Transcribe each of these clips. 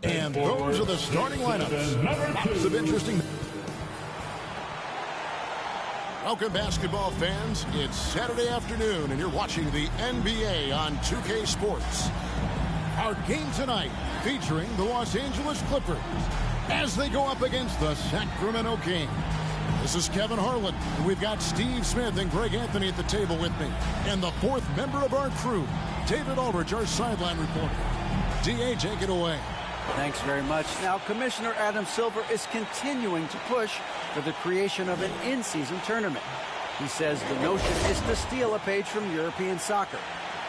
And those are the starting lineups. Lots of interesting. Welcome, basketball fans. It's Saturday afternoon, and you're watching the NBA on 2K Sports. Our game tonight featuring the Los Angeles Clippers as they go up against the Sacramento Kings. This is Kevin Harlan, and we've got Steve Smith and Greg Anthony at the table with me. And the fourth member of our crew, David Aldridge, our sideline reporter. DA, take it away. Thanks very much. Now, Commissioner Adam Silver is continuing to push for the creation of an in-season tournament. He says the notion is to steal a page from European soccer.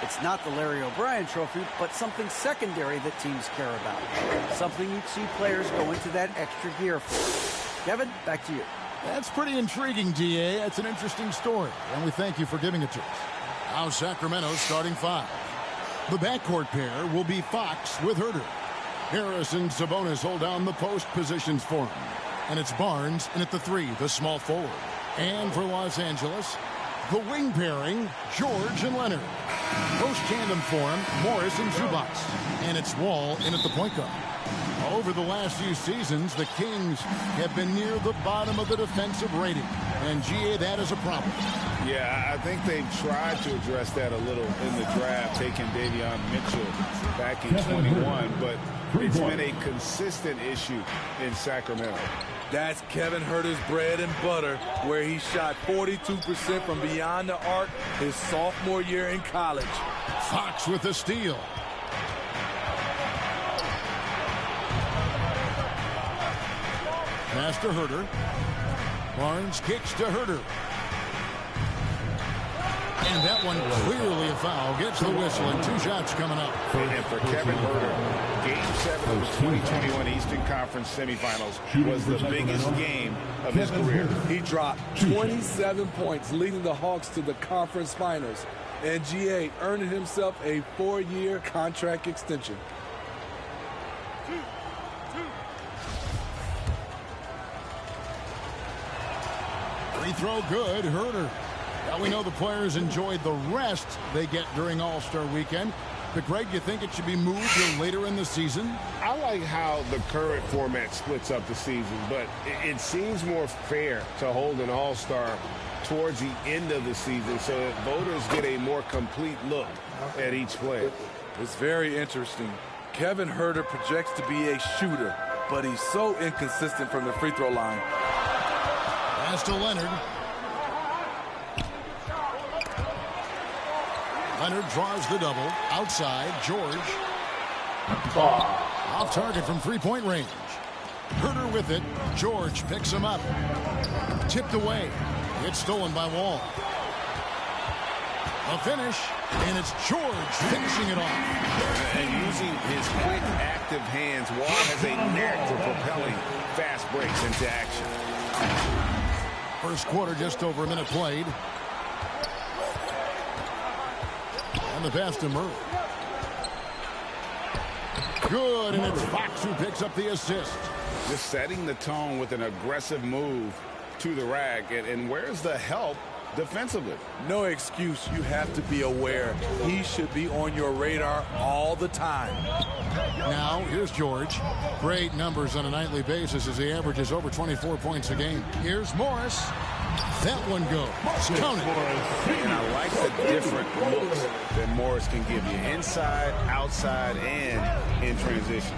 It's not the Larry O'Brien trophy, but something secondary that teams care about. Something you'd see players go into that extra gear for. Kevin, back to you. That's pretty intriguing, DA. That's an interesting story, and we thank you for giving it to us. Now Sacramento's starting five. The backcourt pair will be Fox with Herter. Harris and Sabonis hold down the post positions for him. And it's Barnes in at the three, the small forward. And for Los Angeles, the wing pairing, George and Leonard. Post tandem for him, Morris and Zubac. And it's Wall in at the point guard. Over the last few seasons, the Kings have been near the bottom of the defensive rating. And, GA, that is a problem. Yeah, I think they've tried to address that a little in the draft, taking Davion Mitchell back in 21, but it's been a consistent issue in Sacramento. That's Kevin Huerter's bread and butter, where he shot 42% from beyond the arc his sophomore year in college. Fox with the steal. Pass to Herter. Barnes kicks to Herter. And that one clearly a foul. Gets the whistle, and two shots coming up. And for Kevin Huerter, Game 7 of the 2021 Eastern Conference Semifinals was the biggest game of his career. He dropped 27 points, leading the Hawks to the conference finals. And GA earning himself a 4-year contract extension. Free throw good, Herter. Now we know the players enjoyed the rest they get during All-Star Weekend. But, Greg, you think it should be moved to later in the season? I like how the current format splits up the season, but it seems more fair to hold an All-Star towards the end of the season so that voters get a more complete look at each player. It's very interesting. Kevin Huerter projects to be a shooter, but he's so inconsistent from the free throw line. Pass to Leonard. Leonard draws the double. Outside, George. Off target from three-point range. Herter with it. George picks him up. Tipped away. It's stolen by Wall. A finish, and it's George finishing it off. And using his quick, active hands, Wall has a knack for propelling fast breaks into action. First quarter, just over a minute played. And the pass to Murray. Good, and it's Fox who picks up the assist. Just setting the tone with an aggressive move to the rack. And where's the help defensively? No excuse. You have to be aware. He should be on your radar all the time. Now, here's George. Great numbers on a nightly basis as he averages over 24 points a game. Here's Morris. That one goes. Count it. And I like the different looks that Morris can give you. Inside, outside, and in transition.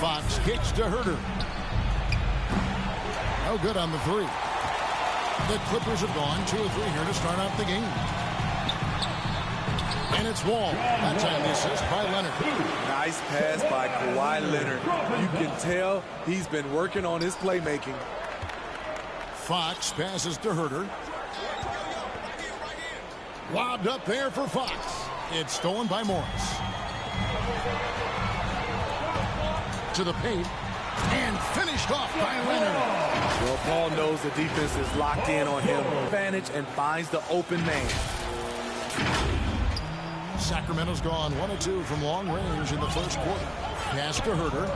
Fox kicks to Herter. No good on the three. The Clippers have gone 2 or 3 here to start out the game. And it's Wall. That time the assist by Leonard. Nice pass by Kawhi Leonard. You can tell he's been working on his playmaking. Fox passes to Herter. Lobbed up there for Fox. It's stolen by Morris. To the paint. And finished off by Leonard. Well, Paul knows the defense is locked in on him. Advantage and finds the open man. Sacramento's gone 1 of 2 from long range in the first quarter. Pass to Herter.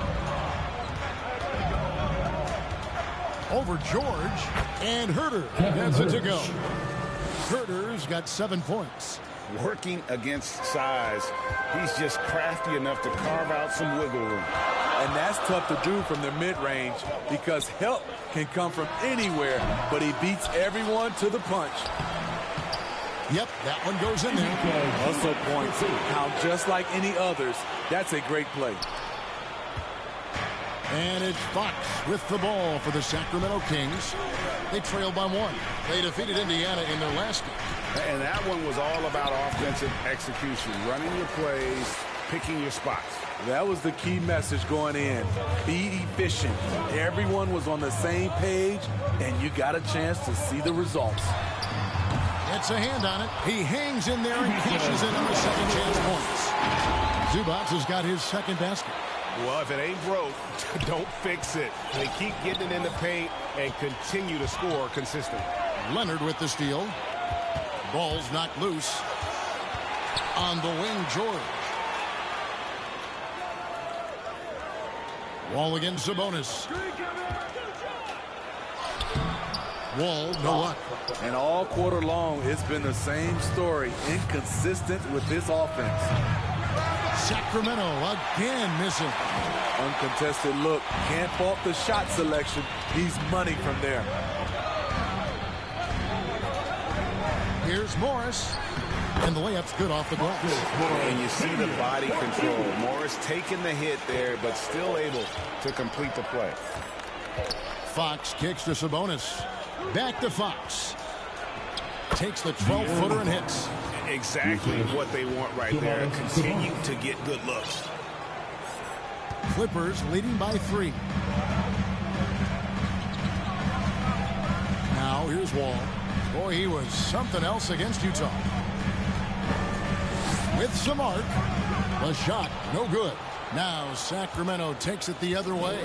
Over George. And Herter gets it to go. Herder's got 7 points. Working against size, he's just crafty enough to carve out some wiggle room. And that's tough to do from the mid-range because help can come from anywhere, but he beats everyone to the punch. Yep, that one goes in there. Hustle points count just like any others. That's a great play. And it's Fox with the ball for the Sacramento Kings. They trail by 1. They defeated Indiana in their last game. And that one was all about offensive execution, running your plays, picking your spots. That was the key message going in. Be efficient. Everyone was on the same page, and you got a chance to see the results. It's a hand on it. He hangs in there and cashes in on the second chance points. Zubac has got his second basket. Well, if it ain't broke, don't fix it. They keep getting it in the paint and continue to score consistently. Leonard with the steal. Ball's knocked loose. On the wing, George. Wall against Sabonis. Wall, no luck. And all quarter long, it's been the same story. Inconsistent with this offense. Sacramento again missing. Uncontested look. Can't fault the shot selection. He's money from there. Here's Morris. And the layup's good off the glass. And you see the body control. Morris taking the hit there, but still able to complete the play. Fox kicks to Sabonis. Back to Fox. Takes the 12-footer and hits. Exactly what they want right there. Continue to get good looks. Clippers leading by 3. Now here's Wall. Boy, he was something else against Utah. With some arc. The shot, no good. Now Sacramento takes it the other way.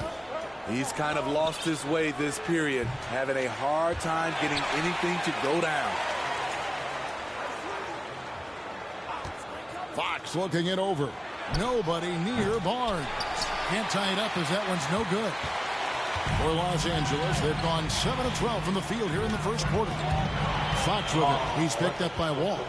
He's kind of lost his way this period, having a hard time getting anything to go down. Fox looking it over. Nobody near Barnes. Can't tie it up as that one's no good. For Los Angeles, they've gone 7 of 12 from the field here in the first quarter. Fox with it. He's picked up by Wall.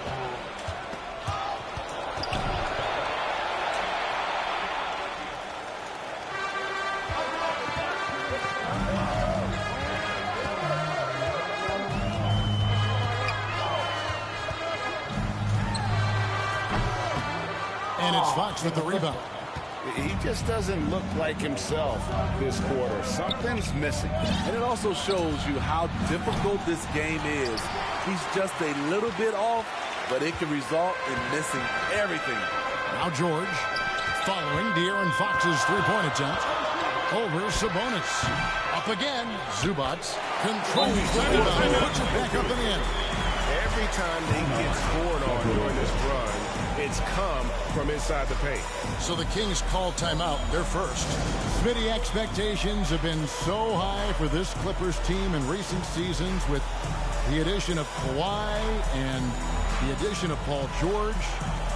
And it's Fox with the rebound. He just doesn't look like himself this quarter. Something's missing. And it also shows you how difficult this game is. He's just a little bit off, but it can result in missing everything. Now George following De'Aaron Fox's three-point attempt. Over Sabonis. Up again. Zubac controls the rebound and puts it back up in the end. Every time they get scored on during this run, it's come from inside the paint. So the Kings call timeout. They're first. Smitty, expectations have been so high for this Clippers team in recent seasons with the addition of Kawhi and the addition of Paul George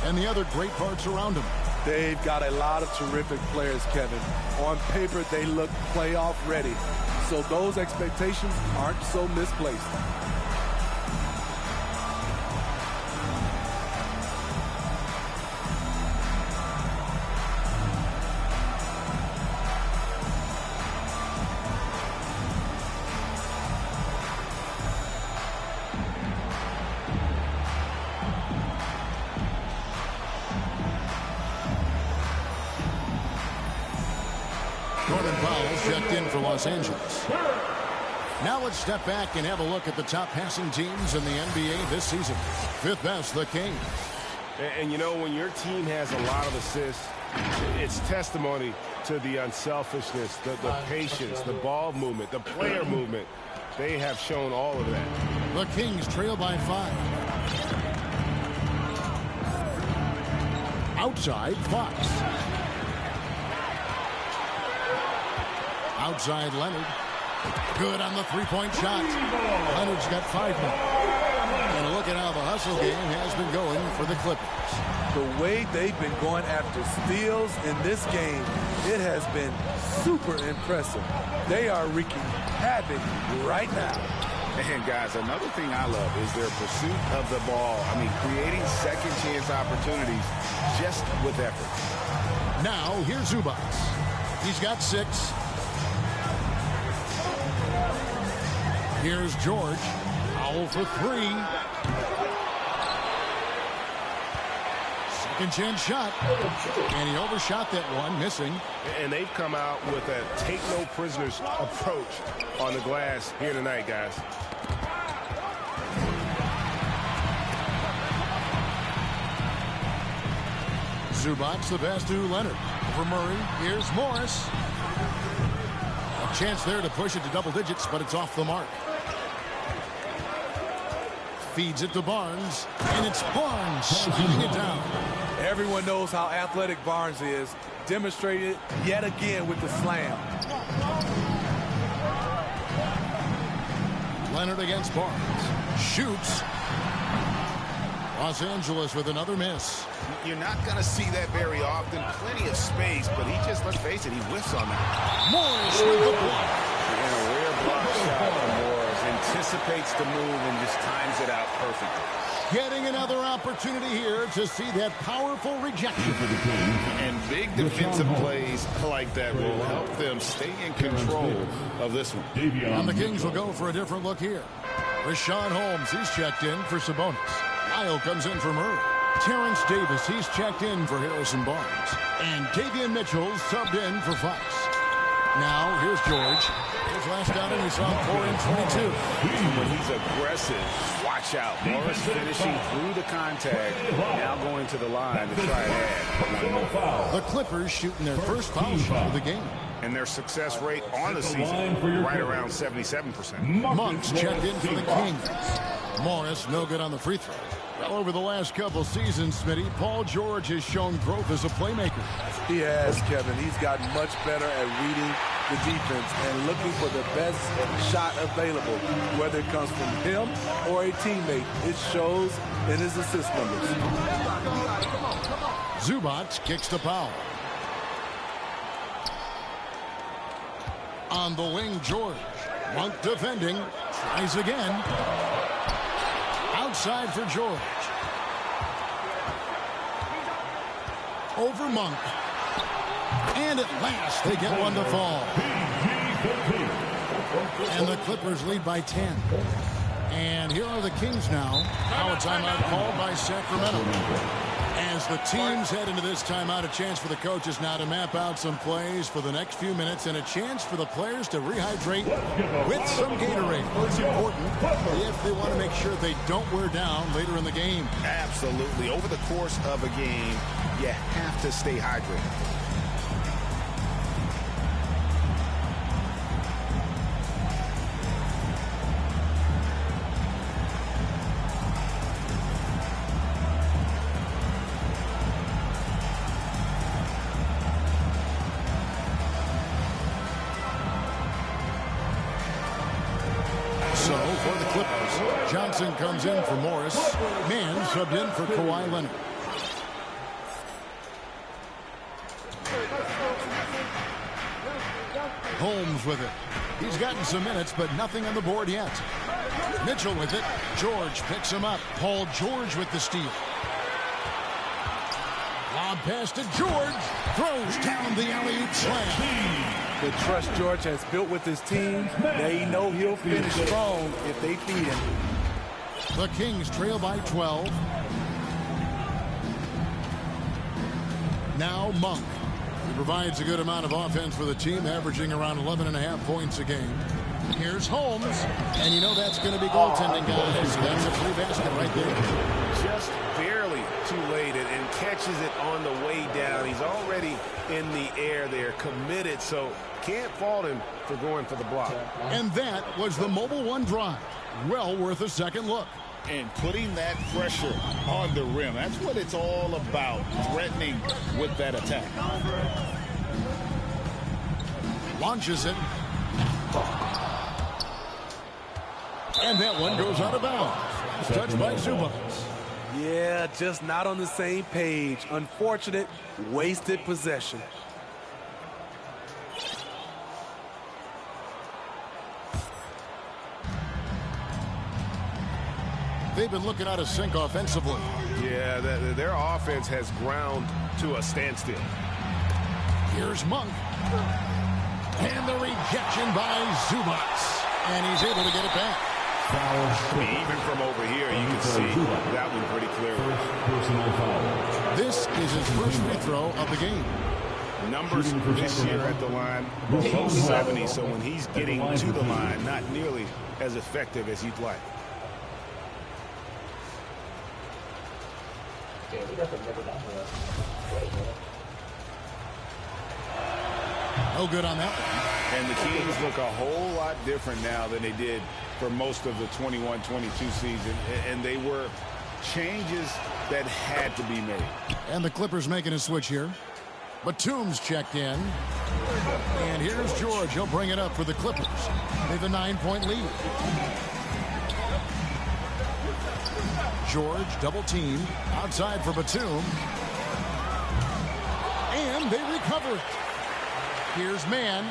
and the other great parts around him. They've got a lot of terrific players, Kevin. On paper, they look playoff ready. So those expectations aren't so misplaced. Norman Powell checked in for Los Angeles. Now let's step back and have a look at the top passing teams in the NBA this season. Fifth best, the Kings. And you know, when your team has a lot of assists, it's testimony to the unselfishness, the patience, the ball movement, the player movement. They have shown all of that. The Kings trail by 5. Outside, Fox. Outside, Leonard. Good on the three-point shot. Leonard's got 5 more. And look at how the hustle game has been going for the Clippers. The way they've been going after steals in this game, it has been super impressive. They are wreaking havoc right now. And, guys, another thing I love is their pursuit of the ball. I mean, creating second-chance opportunities just with effort. Now, here's Zubac. He's got 6. Here's George. Foul for 3. Second chance shot. And he overshot that one, missing. And they've come out with a take-no-prisoners approach on the glass here tonight, guys. Zubac, the pass to Leonard. For Murray, here's Morris. A chance there to push it to double digits, but it's off the mark. Feeds it to Barnes, and it's Barnes slamming it down. Everyone knows how athletic Barnes is. Demonstrated yet again with the slam. Leonard against Barnes. Shoots. Los Angeles with another miss. You're not going to see that very often. Plenty of space, but he just, let's face it, he whiffs on that. Morris with the block. And a rare block shot from Morris. Anticipates the move and just times it out perfectly. Getting another opportunity here to see that powerful rejection. And big defensive plays like that will help them stay in control of this one. And the Kings will go for a different look here. Richaun Holmes, he's checked in for Sabonis. Lyle comes in for Murray. Terrence Davis, he's checked in for Harrison Barnes. And Davion Mitchell subbed in for Fox. Now, here's George. His last outing, he saw him 4 in 22. When he's aggressive, watch out. Morris finishing through the contact, now going to the line to try and add. The Clippers shooting their first foul shot of the game. And their success rate on the season, right around 77%. Monks checked in for the Kings. Morris, no good on the free throw. Well, over the last couple seasons, Smitty, Paul George has shown growth as a playmaker. He has, Kevin. He's gotten much better at reading the defense and looking for the best shot available, whether it comes from him or a teammate. It shows in his assist numbers. Zubac kicks to Powell. On the wing, George. Monk defending. Tries again. Outside for George. Over Monk. And at last, they get one to fall. And the Clippers lead by 10. And here are the Kings now. Now a timeout called by Sacramento. As the teams head into this timeout, a chance for the coaches now to map out some plays for the next few minutes and a chance for the players to rehydrate with some Gatorade. It's important if they want to make sure they don't wear down later in the game. Absolutely. Over the course of a game, you have to stay hydrated. Johnson comes in for Morris. Mann subbed in for Kawhi Leonard. Holmes with it. He's gotten some minutes, but nothing on the board yet. Mitchell with it. George picks him up. Paul George with the steal. Lob pass to George. Throws down the alley-oop slam. The trust George has built with his team, they know he'll finish strong if they feed him. The Kings trail by 12. Now Monk. He provides a good amount of offense for the team, averaging around 11.5 points a game. Here's Holmes. And you know that's going to be goaltending, guys. That's a free basket right there. Just barely too late and catches it on the way down. He's already in the air there, committed, so can't fault him for going for the block. And that was the Mobile One drive. Well worth a second look. And putting that pressure on the rim. That's what it's all about, threatening with that attack. Launches it. And that one goes out of bounds. Touched by Zubac. Yeah, just not on the same page. Unfortunate, wasted possession. they've been looking out of sync offensively. Yeah, their offense has ground to a standstill. Here's Monk. And the rejection by Zubac. And he's able to get it back. I mean, even from over here, you can see that one pretty clearly. This is his first free throw of the game. Numbers this year at the line, below 70, so when he's getting to the line, not nearly as effective as you'd like. No good on that one. And the Kings look a whole lot different now than they did for most of the 21-22 season. And they were changes that had to be made. And the Clippers making a switch here. Batum's checked in. And here's George. He'll bring it up for the Clippers. They have a 9-point lead. George double team. Outside for Batum. And they recover it. Here's Mann.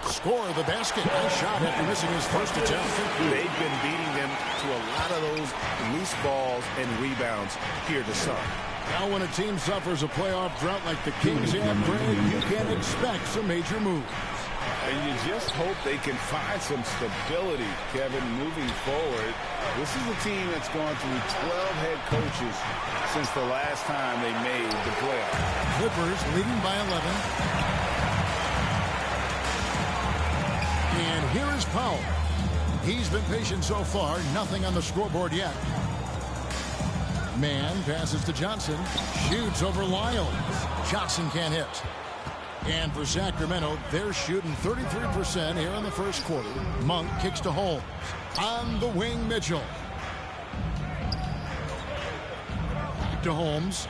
Score the basket. Nice shot after missing his first attempt. They've been beating them to a lot of those loose balls and rebounds here to some. Now when a team suffers a playoff drought like the Kings have, Greg, you can expect some major moves. And you just hope they can find some stability, Kevin, moving forward. This is a team that's gone through 12 head coaches since the last time they made the playoffs. Clippers leading by 11. And here is Powell. He's been patient so far. Nothing on the scoreboard yet. Mann passes to Johnson. Shoots over Lyles. Johnson can't hit. And for Sacramento, they're shooting 33% here in the first quarter. Monk kicks to Holmes. On the wing, Mitchell. Back to Holmes.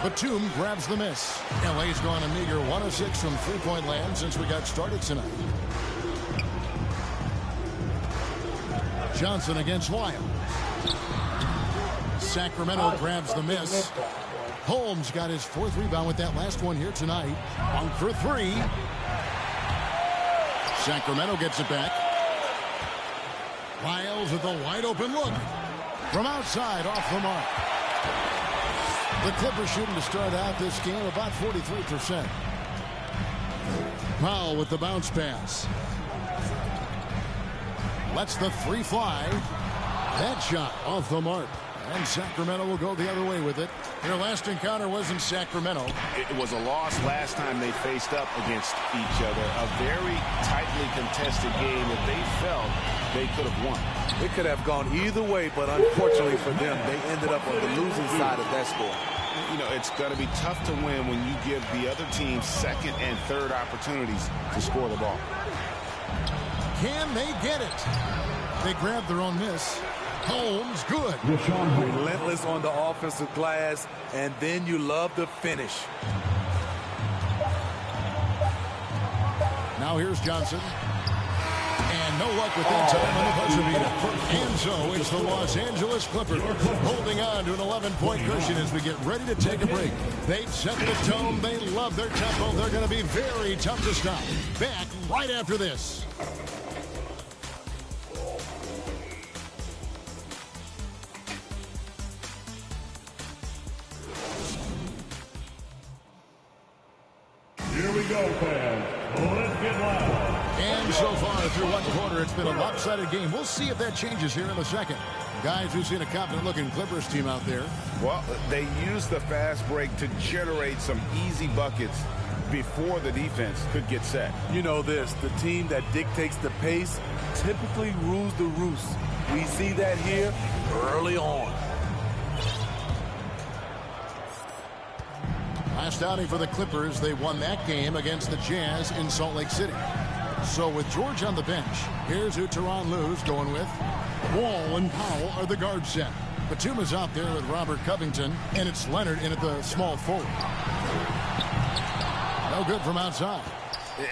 Batum grabs the miss. LA's gone a meager 1 of 6 from three-point land since we got started tonight. Johnson against Wild. Sacramento grabs the miss. Holmes got his 4th rebound with that last one here tonight. 1 for 3. Sacramento gets it back. Lyles with a wide open look. From outside, off the mark. The Clippers shooting to start out this game about 43%. Powell with the bounce pass. Lets the 3 fly. That shot off the mark. And Sacramento will go the other way with it. Their last encounter was in Sacramento. It was a loss last time they faced up against each other. A very tightly contested game that they felt they could have won. It could have gone either way, but unfortunately for them, they ended up on the losing side of that score. You know, it's going to be tough to win when you give the other team second and third opportunities to score the ball. Can they get it? They grab their own miss. Holmes, good. Relentless on the offensive glass, and then you love the finish. Now here's Johnson. And no luck with that time on the buzzer beater. And so it's the Los Angeles Clippers holding on to an 11-point cushion as we get ready to take a break. They've set the tone. They love their tempo. They're going to be very tough to stop. Back right after this. Here we go, fans. Let's get loud. And so far through one quarter, it's been a lopsided game. We'll see if that changes here in the second. Guys, we've seen a confident-looking Clippers team out there. Well, they used the fast break to generate some easy buckets before the defense could get set. You know this, the team that dictates the pace typically rules the roost. We see that here early on. Last outing for the Clippers, they won that game against the Jazz in Salt Lake City. So with George on the bench, here's who Tyronn Lue's going with. Wall and Powell are the guard set. Batum is out there with Robert Covington, and it's Leonard in at the small forward. No good from outside.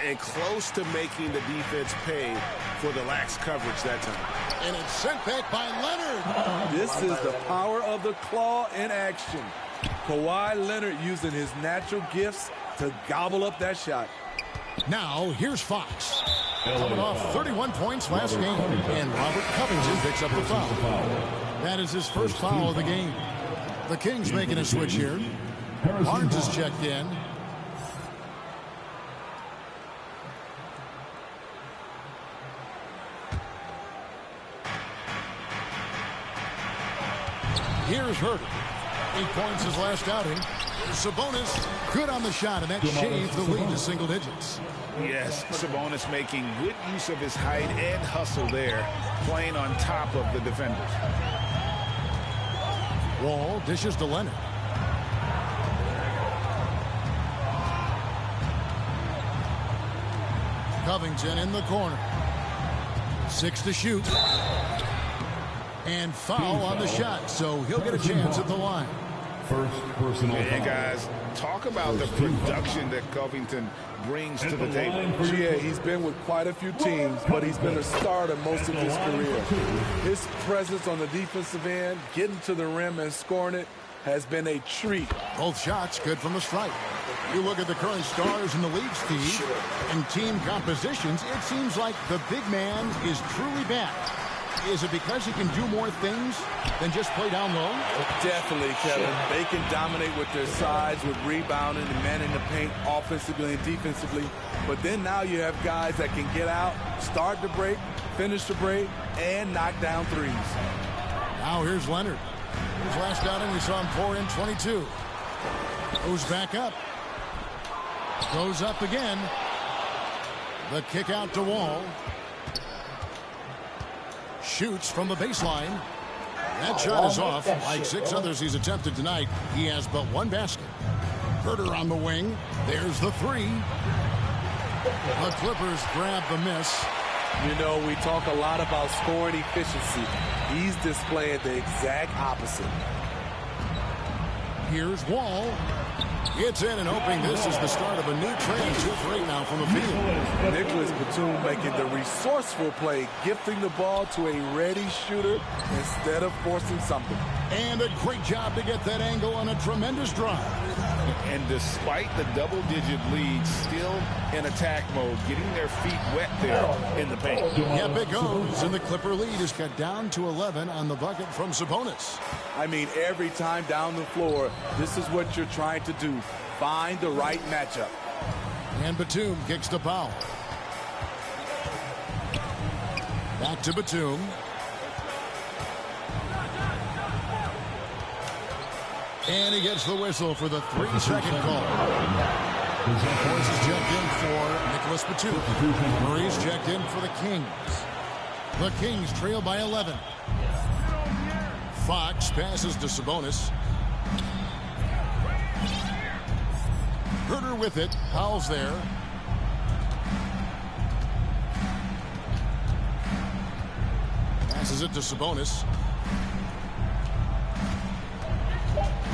And close to making the defense pay for the lax coverage that time. And it's sent back by Leonard. This is the power of the claw in action. Kawhi Leonard using his natural gifts to gobble up that shot. Now, here's Fox. coming off 31 points last game. And Robert Covington picks up the foul. That is his first foul of the game. The Kings making a switch here. Barnes is checked in. Here's Huerter. 8 points his last outing. Sabonis good on the shot, and that shaved the lead to single digits. Yes, Sabonis making good use of his height and hustle there, playing on top of the defenders. Wall dishes to Leonard. Covington in the corner. 6 to shoot. And foul on the shot, so he'll get a chance at the line. First personal foul. And guys, talk about the production that Covington brings to the table. Yeah, he's been with quite a few teams, but he's been a starter most of his career. His presence on the defensive end, getting to the rim and scoring it, has been a treat. Both shots good from the stripe. You look at the current stars in the league, Steve, and team compositions, it seems like the big man is truly back. Is it because he can do more things than just play down low? Definitely, Kevin. They can dominate with their size, with rebounding and manning the paint offensively and defensively. But then now you have guys that can get out, start the break, finish the break, and knock down threes. Now here's Leonard. His last outing, we saw him pour in 22. Goes back up. Goes up again. The kick out to Wall. Shoots from the baseline. That shot is off. Like 6 others he's attempted tonight, he has but 1 basket. Huerter on the wing. There's the 3. The Clippers grab the miss. You know, we talk a lot about scoring efficiency. He's displaying the exact opposite. Here's Wall. It's in and hoping this is the start of a new trend. 2 for 8 now from the field. Nicholas Batum making the resourceful play, gifting the ball to a ready shooter instead of forcing something. And a great job to get that angle on a tremendous drive. And despite the double-digit lead, still in attack mode, getting their feet wet there in the paint. Yep, it goes. And the Clipper lead is cut down to 11 on the bucket from Sabonis. I mean, every time down the floor, this is what you're trying to do. Find the right matchup. And Batum kicks to Powell. Back to Batum. And he gets the whistle for the 3-second call. Horse is checked in for Nicholas Batum. Murray's checked in for the Kings. The Kings trail by 11. Fox passes to Sabonis. Huerter with it. Powell's there. Passes it to Sabonis.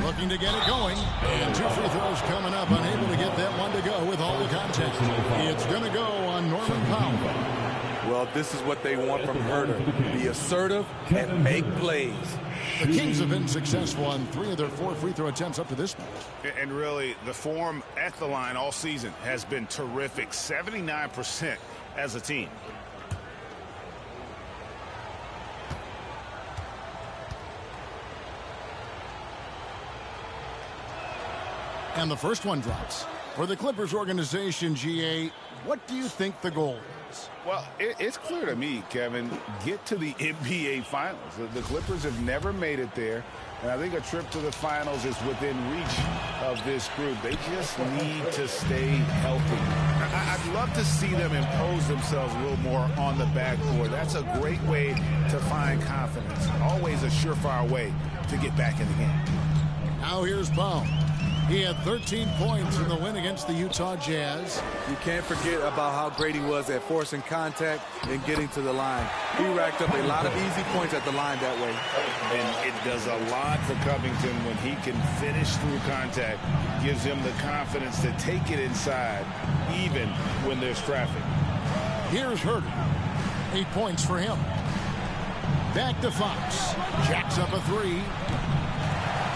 Looking to get it going. And 2 free throws coming up. Unable to get that one to go with all the contact. It's going to go on Norman Powell. Well, this is what they want from Huerter. Be assertive and make plays. The Kings have been successful on 3 of their 4 free throw attempts up to this point. And really, the form at the line all season has been terrific. 79% as a team. And the first one drops. For the Clippers organization, GA, what do you think the goal is? Well, it's clear to me, Kevin, get to the NBA Finals. The Clippers have never made it there, and I think a trip to the Finals is within reach of this group. They just need to stay healthy. I'd love to see them impose themselves a little more on the backboard. That's a great way to find confidence. Always a surefire way to get back in the game. Now here's Powell. He had 13 points in the win against the Utah Jazz. You can't forget about how great he was at forcing contact and getting to the line. He racked up a lot of easy points at the line that way. And it does a lot for Covington when he can finish through contact. Gives him the confidence to take it inside, even when there's traffic. Here's Huerter. 8 points for him. Back to Fox. Jacks up a 3.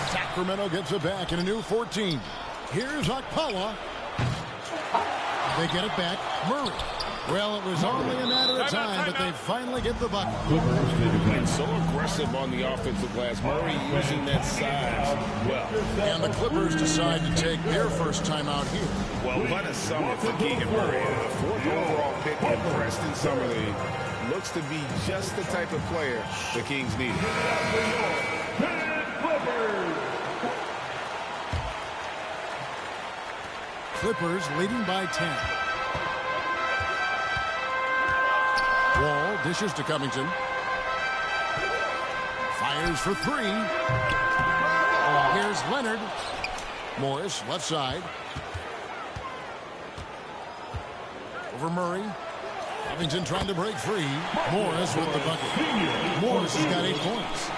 Sacramento gets it back in a new 14. Here's Okpala. They get it back. Murray. Well, it was only a matter of time, but they finally get the bucket. And so aggressive on the offensive glass. Murray using that size well. And the Clippers decide to take their first timeout here. Well, what a summer for Keegan Murray. The 4th overall pick in Preston Summer League. Looks to be just the type of player the Kings need. Clippers leading by 10. Wall dishes to Covington. Fires for 3. Here's Leonard. Morris, left side. Over Murray. Covington trying to break free. Morris with the bucket. Morris has got 8 points.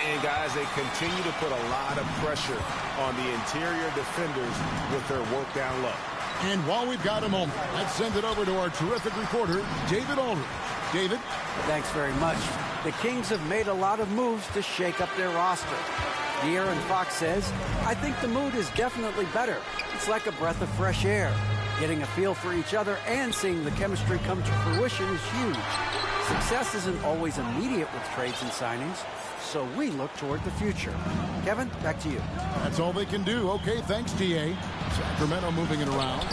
And, guys, they continue to put a lot of pressure on the interior defenders with their work down low. And while we've got a moment, let's send it over to our terrific reporter, David Aldridge. David? Thanks very much. The Kings have made a lot of moves to shake up their roster. De'Aaron Fox says, I think the mood is definitely better. It's like a breath of fresh air. Getting a feel for each other and seeing the chemistry come to fruition is huge. Success isn't always immediate with trades and signings, so we look toward the future. Kevin, back to you. That's all they can do. Okay, thanks, D.A. Sacramento moving it around.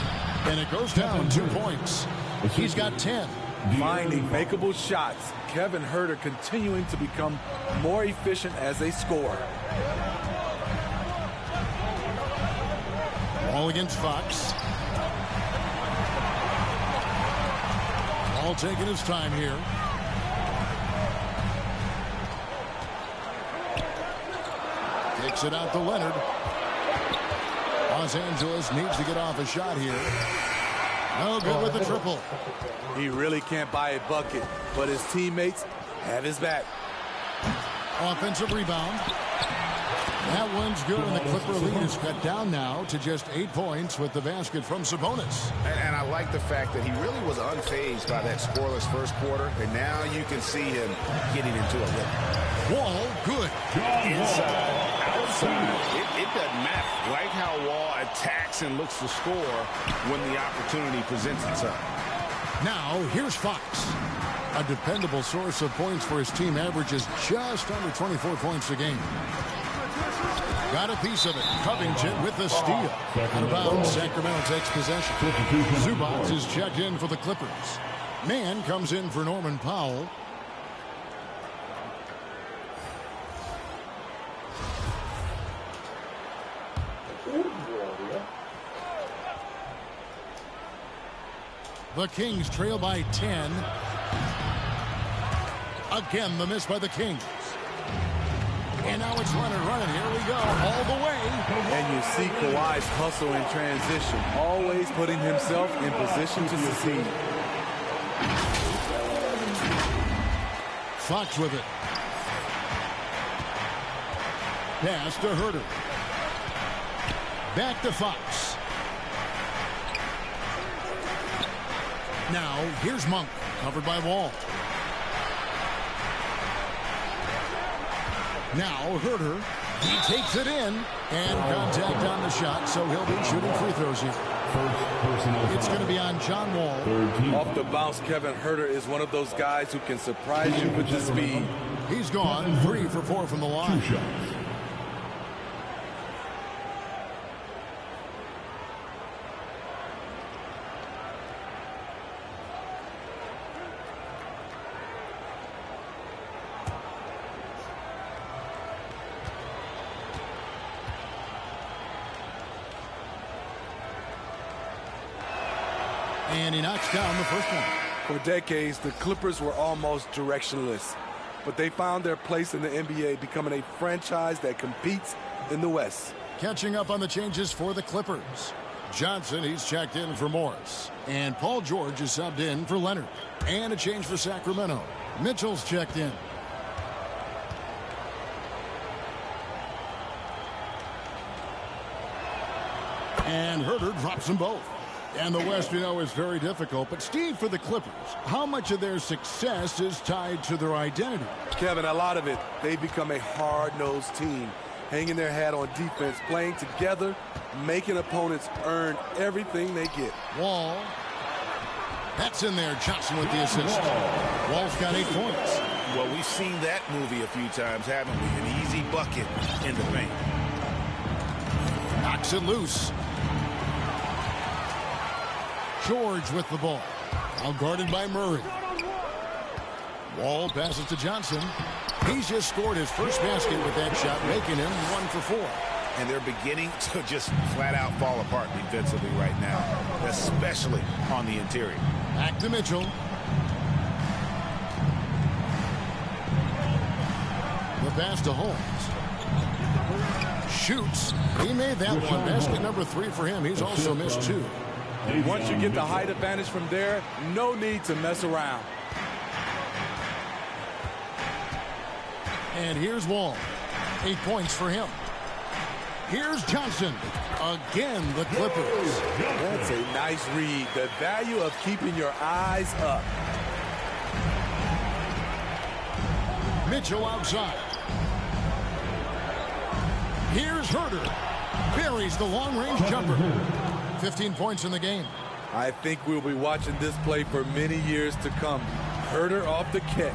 And it goes down 2 points. He's got 10. Finding makeable shots. Kevin Huerter continuing to become more efficient as a scorer. Ball against Fox. Ball taking his time here. Takes it out to Leonard. Los Angeles needs to get off a shot here. No good with the triple. He really can't buy a bucket, but his teammates have his back. Offensive rebound. That one's good, and the Clipper lead is cut down now to just 8 points with the basket from Sabonis. And I like the fact that he really was unfazed by that scoreless first quarter, and now you can see him getting into a rhythm. Wall, good. Inside, outside, it doesn't matter. Like how Wall attacks and looks to score when the opportunity presents itself. Now, here's Fox. A dependable source of points for his team, averages just under 24 points a game. Got a piece of it. Covington with the steal. Out of bounds, Sacramento takes possession. Zubac is checked in for the Clippers. Mann comes in for Norman Powell. The Kings trail by 10. Again, the miss by the Kings. And now it's Leonard running. Here we go, all the way. And you see Kawhi's hustle in transition, always putting himself in position to succeed. Fox with it. Pass to Huerter. Back to Fox. Now, here's Monk, covered by Wall. Now, Huerter, he takes it in, and contact on the shot, so he'll be shooting free throws here. It's going to be on John Wall. Off the bounce, Kevin Huerter is one of those guys who can surprise you with his speed. He's gone 3 for 4 from the line. 2 shots. And he knocks down the first one. For decades, the Clippers were almost directionless, but they found their place in the NBA, becoming a franchise that competes in the West. Catching up on the changes for the Clippers. Johnson, he's checked in for Morris. And Paul George is subbed in for Leonard. And a change for Sacramento. Mitchell's checked in. And Huerter drops them both. And the West, you know, is very difficult. But, Steve, for the Clippers, how much of their success is tied to their identity? Kevin, a lot of it. They've become a hard-nosed team, hanging their hat on defense, playing together, making opponents earn everything they get. Wall. That's in there. Johnson with the assist. Wall's got 8 points. Well, we've seen that movie a few times, haven't we? An easy bucket in the paint. Knocks it loose. George with the ball. Now guarded by Murray. Wall passes to Johnson. He's just scored his first basket with that shot, making him 1 for 4. And they're beginning to just flat out fall apart defensively right now, especially on the interior. Back to Mitchell. The pass to Holmes. Shoots. He made that one. Basket number 3 for him. He's also missed 2. Once you get the height advantage from there, no need to mess around. And here's Wall. 8 points for him. Here's Johnson. Again, the Clippers. That's a nice read. The value of keeping your eyes up. Mitchell outside. Here's Herter. Buries the long-range jumper. 15 points in the game. I think we'll be watching this play for many years to come. Herter off the catch.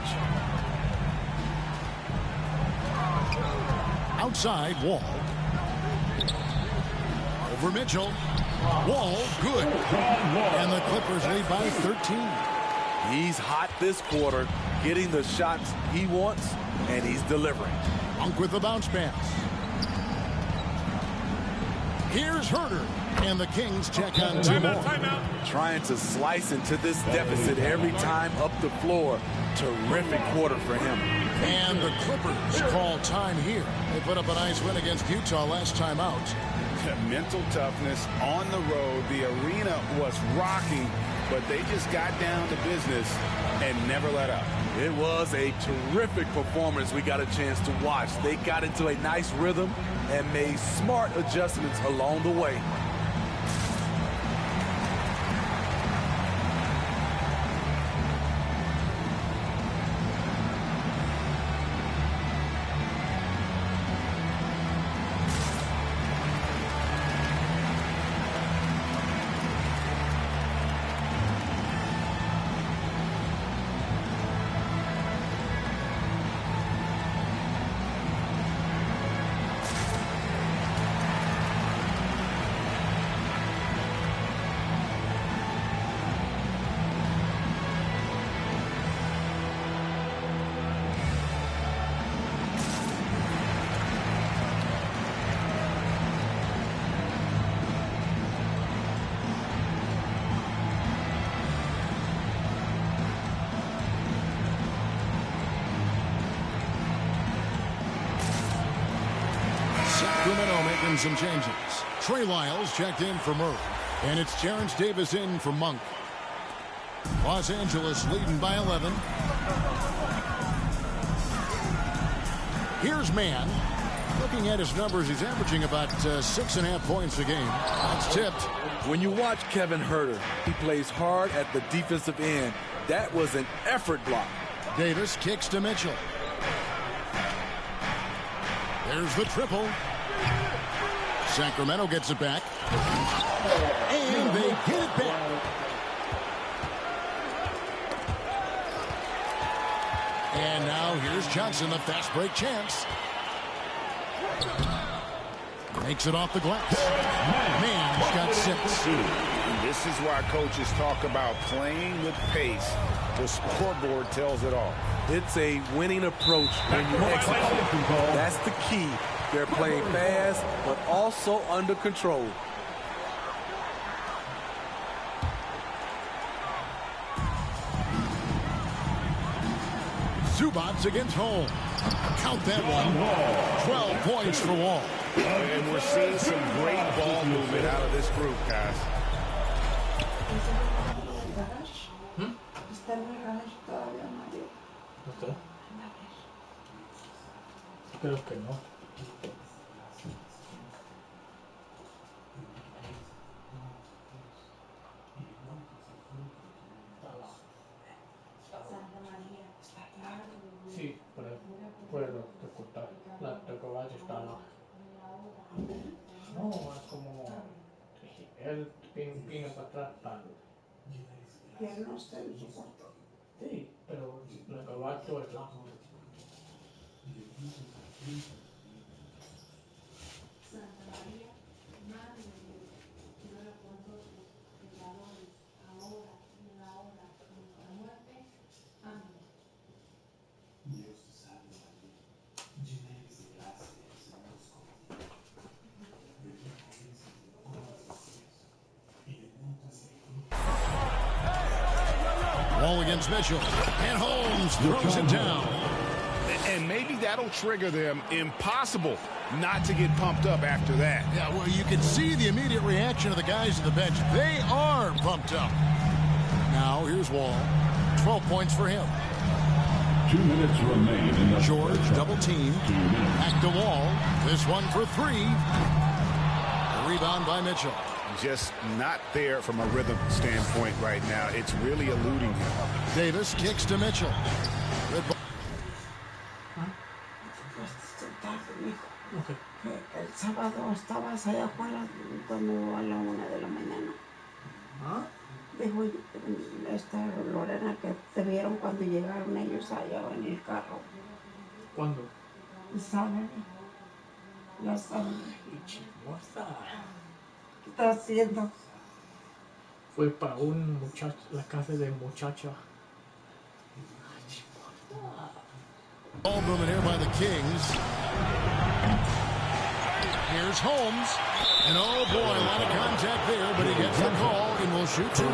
Outside, Wall. Over Mitchell. Wall, good. And the Clippers lead by 13. He's hot this quarter, getting the shots he wants, and he's delivering. Monk with the bounce pass. Here's Herter. And the Kings check on 2 more. Trying to slice into this deficit every time up the floor. Terrific quarter for him. And the Clippers call time here. They put up a nice win against Utah last time out. Mental toughness on the road. The arena was rocking, but they just got down to business and never let up. It was a terrific performance we got a chance to watch. They got into a nice rhythm and made smart adjustments along the way. Sacramento making some changes. Trey Lyles checked in for Murray. And it's Terrence Davis in for Monk. Los Angeles leading by 11. Here's Mann. Looking at his numbers, he's averaging about 6.5 points a game. That's tipped. When you watch Kevin Herter, he plays hard at the defensive end. That was an effort block. Davis kicks to Mitchell. There's the triple. Sacramento gets it back. And they get it back. And now here's Johnson, a fast break chance. Makes it off the glass. Mann's got 6. And this is why coaches talk about playing with pace. The scoreboard tells it all. It's a winning approach when you execute. That's the key. They're playing fast, but also under control. Zubats against Holmes. Count that one. 12 points for Wall. And we're seeing some great ball movement out of this group, guys. Creo que no. Sí, puedo escuchar. La chocolate está lá. No, es como él viene para atrás. usted en su cuarto. Sí, pero la gabacho es la... Santa María, Madre de Dios, ruega por nosotros, pecadores, ahora y en la hora de nuestra muerte. Amén. Dios te salve María, llena eres de gracia, el Señor es contigo. Bendita eres entre todas las mujeres, y bendito es el fruto. Wall against Mitchell, and Holmes throws it down. And maybe that'll trigger them. Impossible not to get pumped up after that. Yeah, well, you can see the immediate reaction of the guys at the bench. They are pumped up. Now, here's Wall. 12 points for him. 2 minutes remain in the George double team. Back to Wall. This one for 3. The rebound by Mitchell. Just not there from a rhythm standpoint right now. It's really eluding him. Davis kicks to Mitchell. Good ball. Okay. El sábado estabas allá afuera cuando a la 1 de la mañana. ¿Ah? Dijo Lorena que te vieron cuando llegaron ellos allá en el carro. ¿Cuándo? ¿Saben? Ya saben. Chismosa. ¿Qué estás haciendo? Fue para un muchacho, la casa de muchacha. Ball moving here by the Kings. Here's Holmes. And oh boy, a lot of contact there, but he gets the call and will shoot 2.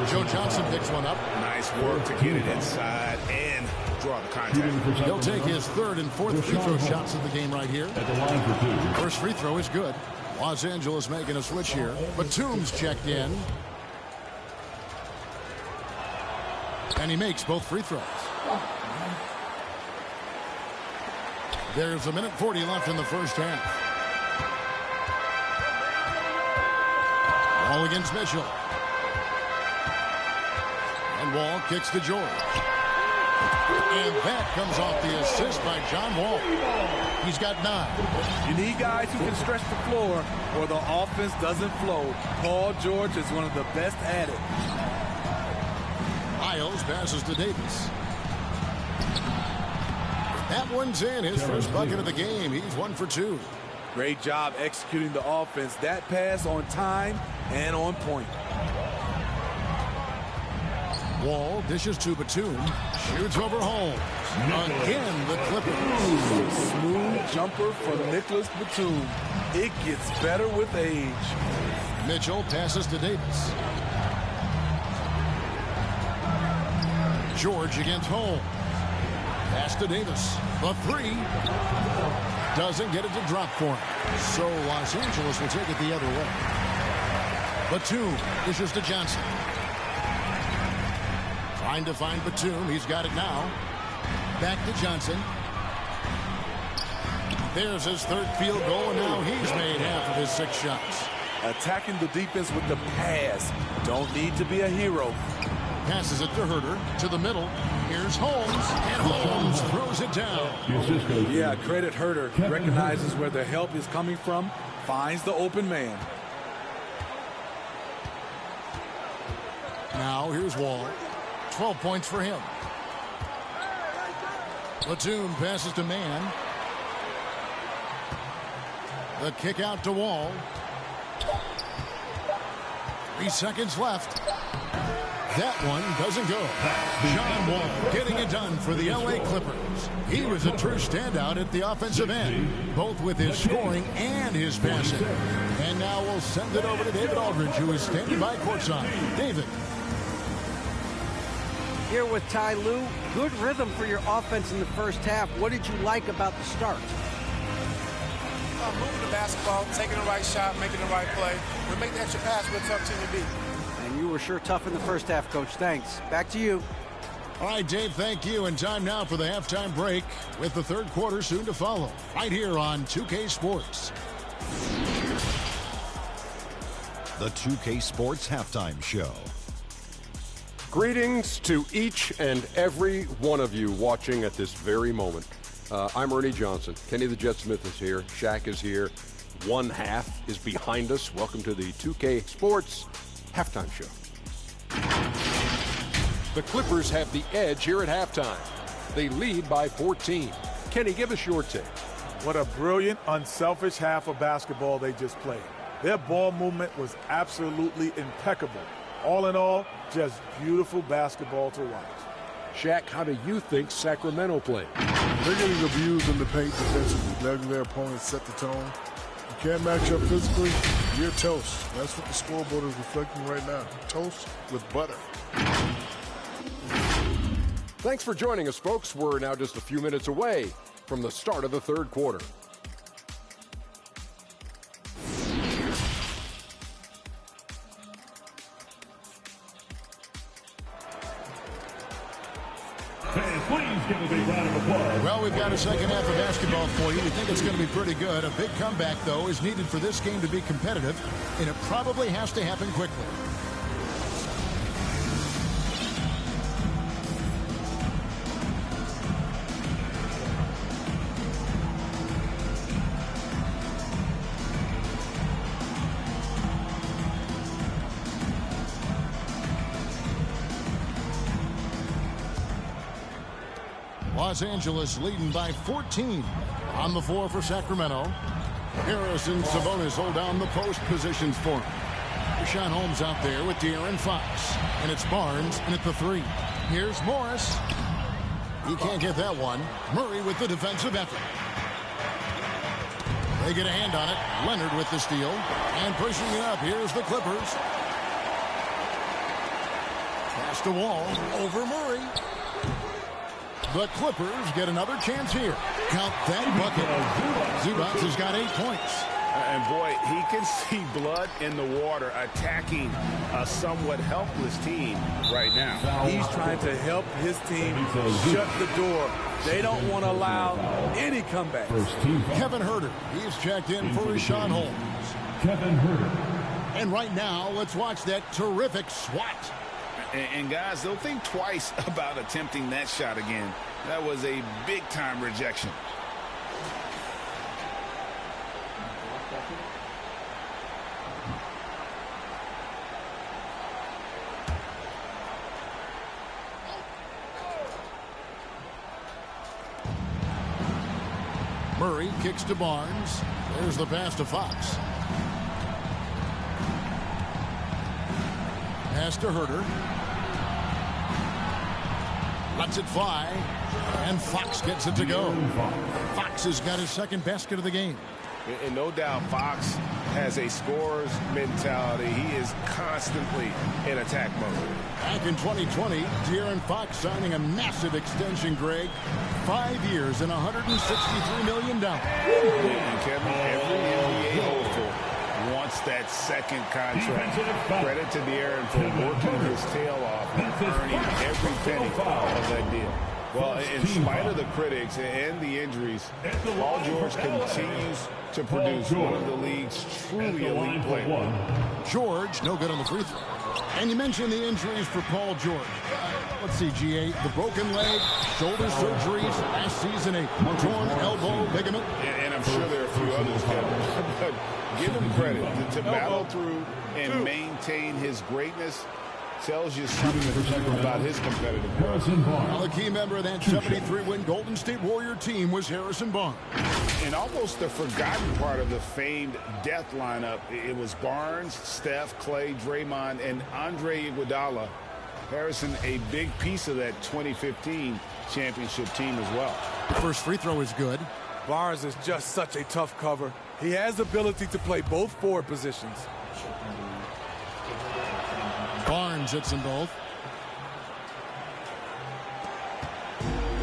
Joe Johnson picks one up. Nice work to get it inside and draw the contact. He'll take his 3rd and 4th free throw shots of the game right here. at the line for 2. First free throw is good. Los Angeles making a switch here. Batum's checked in. And he makes both free throws. There's 1:40 left in the first half. Wall against Mitchell. And Wall kicks to George. And that comes off the assist by John Wall. He's got 9. You need guys who can stretch the floor or the offense doesn't flow. Paul George is one of the best at it. Isles passes to Davis. That one's in. His first bucket of the game. He's 1 for 2. Great job executing the offense. That pass on time and on point. Wall dishes to Batum. Shoots over Holmes. Again, the Clippers. Smooth jumper from Nicholas Batum. It gets better with age. Mitchell passes to Davis. George against Holmes. Pass to Davis. The 3. Doesn't get it to drop for him. So Los Angeles will take it the other way. Batum dishes to Johnson. Trying to find Batum. He's got it now. Back to Johnson. There's his 3rd field goal, and now he's made half of his 6 shots. Attacking the defense with the pass. Don't need to be a hero. Passes it to Herter, to the middle. Here's Holmes, and Holmes throws it down. Yeah, credit Herter. Recognizes where the help is coming from, finds the open man. Now here's Wall. 12 points for him. Batum passes to Mann. The kick out to Wall. 3 seconds left. That one doesn't go. John Wall getting it done for the L.A. Clippers. He was a true standout at the offensive end, both with his scoring and his passing. And now we'll send it over to David Aldridge, who is standing by courtside. David. Here with Ty Lue, good rhythm for your offense in the first half. What did you like about the start? Moving the basketball, taking the right shot, making the right play. We make the extra pass, we're a tough team to beat. And you were sure tough in the first half, Coach. Thanks. Back to you. All right, Dave, thank you. And time now for the halftime break with the 3rd quarter soon to follow. Right here on 2K Sports. The 2K Sports Halftime Show. Greetings to each and every one of you watching at this very moment. I'm Ernie Johnson. Kenny the Jet Smith is here. Shaq is here. 1 half is behind us. Welcome to the 2K Sports Halftime Show. The Clippers have the edge here at halftime. They lead by 14. Kenny, give us your take. What a brilliant, unselfish half of basketball they just played. Their ball movement was absolutely impeccable. All in all, just beautiful basketball to watch. Shaq, how do you think Sacramento played? They're getting abused in the paint defensively, letting their opponents set the tone. You can't match up physically, you're toast. That's what the scoreboard is reflecting right now. Toast with butter. Thanks for joining us, folks. We're now just a few minutes away from the start of the third quarter. Well, we've got a second half of basketball for you. We think it's going to be pretty good. A big comeback, though, is needed for this game to be competitive, and it probably has to happen quickly. Los Angeles leading by 14. On the floor for Sacramento. Harris and Sabonis hold down the post positions for him. Richaun Holmes out there with De'Aaron Fox. And it's Barnes, and at the three. Here's Morris. He can't get that one. Murray with the defensive effort. They get a hand on it. Leonard with the steal. And pushing it up. Here's the Clippers. Pass to Wall. Over Murray. The Clippers get another chance here. Count that bucket. Zubac has got 8 points. And boy, he can see blood in the water attacking a somewhat helpless team right now. He's trying to help his team shut the door. They don't want to allow any comeback. Kevin Huerter, he's checked in for Richaun Holmes. Kevin Huerter. And right now, let's watch that terrific swat. And guys, they'll think twice about attempting that shot again. That was a big-time rejection. Murray kicks to Barnes. There's the pass to Fox. Pass to Huerter. Lets it fly. And Fox gets it to go. Fox has got his second basket of the game. And no doubt Fox has a scorer's mentality. He is constantly in attack mode. Back in 2020, De'Aaron Fox signing a massive extension, Greg. 5 years and $163 million. And Kevin, every NBA hopeful wants that second contract. Credit to De'Aaron for working his tail off and earning every penny of that deal. Well, in spite of the critics and the injuries, Paul George continues to produce one of the league's truly elite players. George, no good on the free throw. And you mentioned the injuries for Paul George. Let's see, GA, the broken leg, shoulder surgeries, last season a torn elbow ligament. And I'm sure there are a few others, Kevin. But give him credit to battle through and maintain his greatness. Tells you something about his competitiveness. Well, a key member of that 73-win Golden State Warrior team was Harrison Barnes. And almost the forgotten part of the famed death lineup, it was Barnes, Steph, Clay, Draymond, and Andre Iguodala. Harrison, a big piece of that 2015 championship team as well. The first free throw is good. Barnes is just such a tough cover. He has the ability to play both forward positions. Barnes hits them both.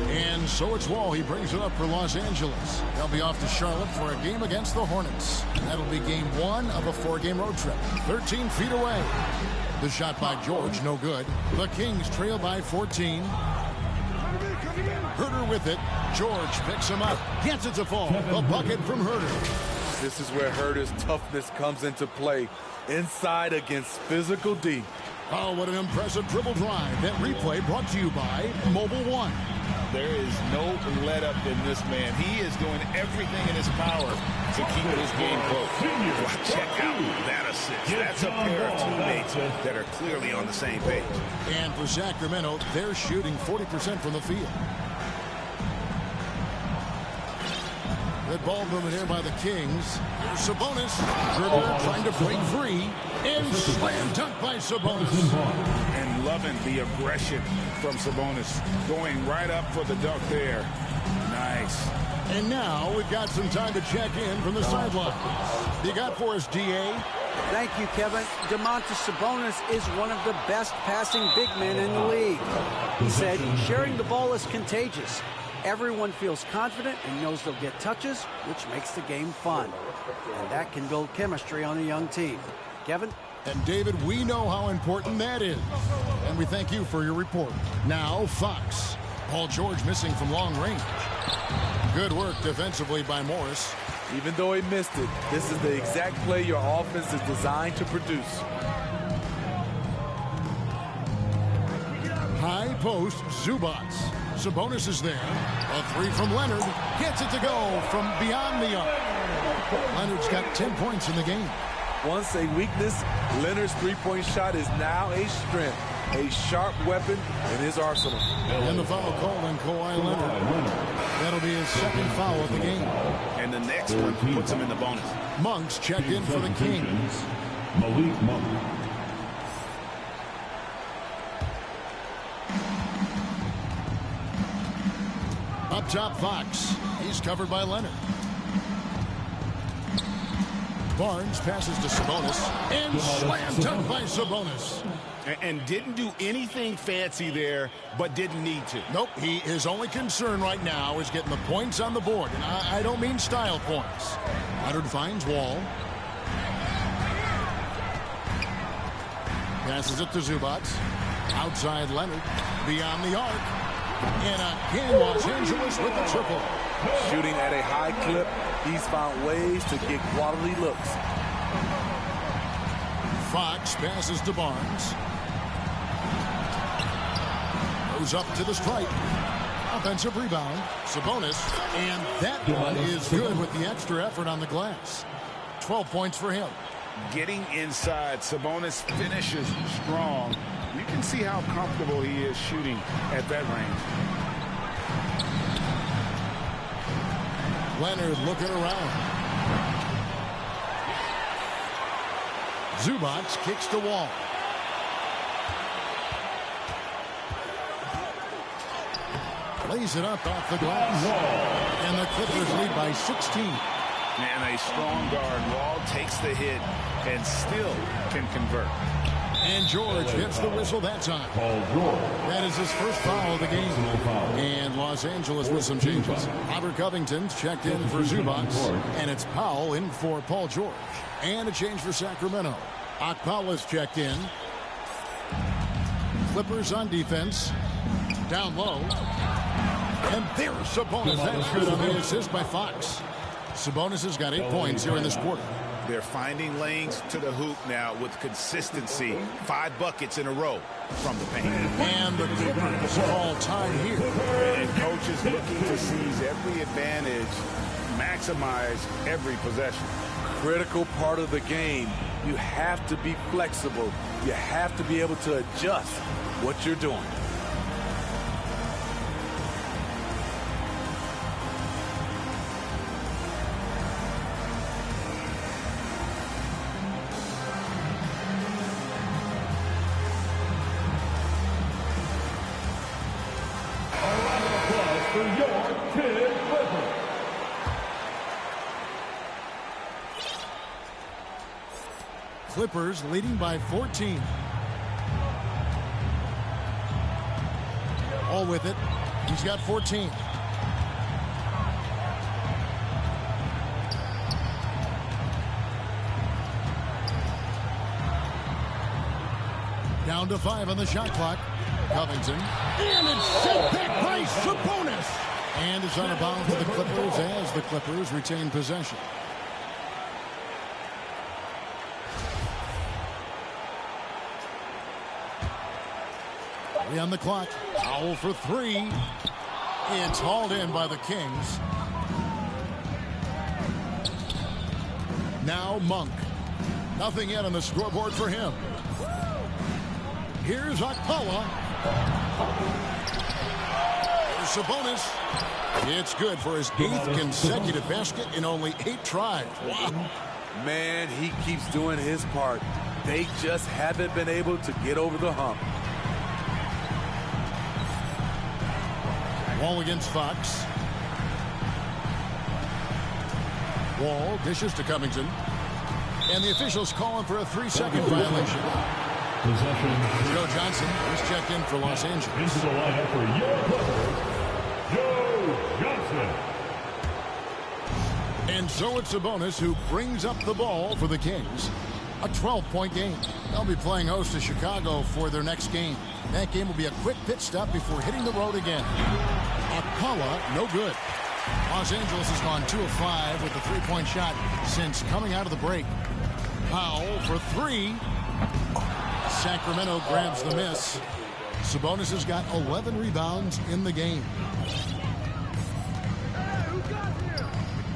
And so it's Wall. He brings it up for Los Angeles. They'll be off to Charlotte for a game against the Hornets. That'll be game 1 of a 4-game road trip. 13 feet away. The shot by George, no good. The Kings trail by 14. Huerter with it. George picks him up. Gets it to fall. The bucket from Huerter. This is where Huerter's toughness comes into play. Inside against physical D. Oh, what an impressive dribble drive. That replay brought to you by Mobile One. There is no let-up in this man. He is doing everything in his power to keep this game close. Well, check out that assist. That's a pair of teammates that are clearly on the same page. And for Sacramento, they're shooting 40% from the field. Good ball movement here by the Kings. Here's Sabonis. Dribbler trying to break free. And slam dunk by Sabonis. And loving the aggression from Sabonis. Going right up for the dunk there. Nice. And now we've got some time to check in from the sideline. You got for us, D.A.? Thank you, Kevin. Domantas Sabonis is one of the best passing big men in the league. He said, sharing the ball is contagious. Everyone feels confident and knows they'll get touches, which makes the game fun. And that can build chemistry on a young team. Kevin? And David, we know how important that is. And we thank you for your report. Now, Fox. Paul George missing from long range. Good work defensively by Morris. Even though he missed it, this is the exact play your offense is designed to produce. High post, Zubats. Sabonis is there. A three from Leonard. Gets it to go from beyond the arc. Leonard's got 10 points in the game. Once a weakness, Leonard's three-point shot is now a strength, a sharp weapon in his arsenal. And the foul call on Kawhi Leonard. That'll be his second foul of the game. And the next one puts him in the bonus. Monks checked in for the Kings. Malik Monk. Up top, Fox. He's covered by Leonard. Barnes passes to Sabonis. And slam dunk by Sabonis. And didn't do anything fancy there, but didn't need to. Nope. His only concern right now is getting the points on the board. And I don't mean style points. Leonard finds Wall. Passes it to Zubats. Outside Leonard. Beyond the arc. And again, Los Angeles with the triple. Shooting at a high clip, he's found ways to get quality looks. Fox passes to Barnes. Goes up to the stripe. Offensive rebound. Sabonis. And that one is good with the extra effort on the glass. 12 points for him. Getting inside, Sabonis finishes strong. You can see how comfortable he is shooting at that range. Leonard looking around. Zubats kicks to Wall. Lays it up off the glass. And the Clippers lead by 16. And a strong guard. Wall takes the hit and still can convert. And George gets the whistle that time. That is his first foul of the game. And Los Angeles with some changes. Robert Covington's checked in for Zubats. And it's Powell in for Paul George. And a change for Sacramento. Okpala's checked in. Clippers on defense. Down low. And there's Sabonis. That's good on the assist by Fox. Sabonis has got 8 points here in this quarter. They're finding lanes to the hoop now with consistency. 5 buckets in a row from the paint. And the Clippers all time here. And coaches looking to seize every advantage, maximize every possession. Critical part of the game. You have to be flexible. You have to be able to adjust what you're doing. Clippers leading by 14. All with it. He's got 14. Down to 5 on the shot clock. Covington. And it's sent back by Sabonis. And it's out of bounds for the Clippers as the Clippers retain possession. On the clock. Powell for 3. It's hauled in by the Kings. Now Monk. Nothing yet on the scoreboard for him. Here's Okpala. Here's Sabonis. It's good for his 8th consecutive basket in only 8 tries. Wow. Man, he keeps doing his part. They just haven't been able to get over the hump. Wall against Fox. Wall dishes to Covington. And the officials calling for a 3-second violation. Joe Johnson is checked in for Los Angeles. Into the lineup for your Clippers, Joe Johnson. And so it's Sabonis who brings up the ball for the Kings. A 12-point game. They'll be playing host to Chicago for their next game. That game will be a quick pit stop before hitting the road again. Okpala, no good. Los Angeles has gone 2 of 5 with the 3-point shot since coming out of the break. Powell for 3. Sacramento grabs the miss. Sabonis has got 11 rebounds in the game.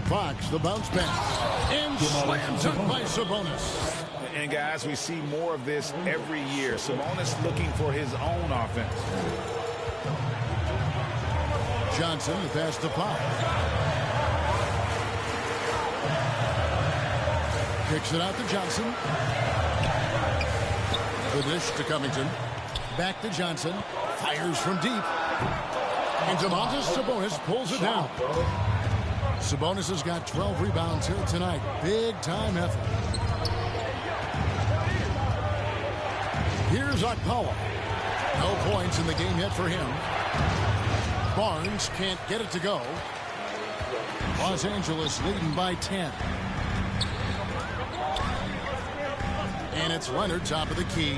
Fox, the bounce pass. And slams it by Sabonis. And guys, we see more of this every year. Sabonis looking for his own offense. Johnson, the pass to Powell. Kicks it out to Johnson. The dish to Covington. Back to Johnson. Fires from deep. And Domantas Sabonis pulls it down. Sabonis has got 12 rebounds here tonight. Big time effort. Here's Okpala. No points in the game yet for him. Barnes can't get it to go. Los Angeles leading by 10. And it's Leonard, top of the key.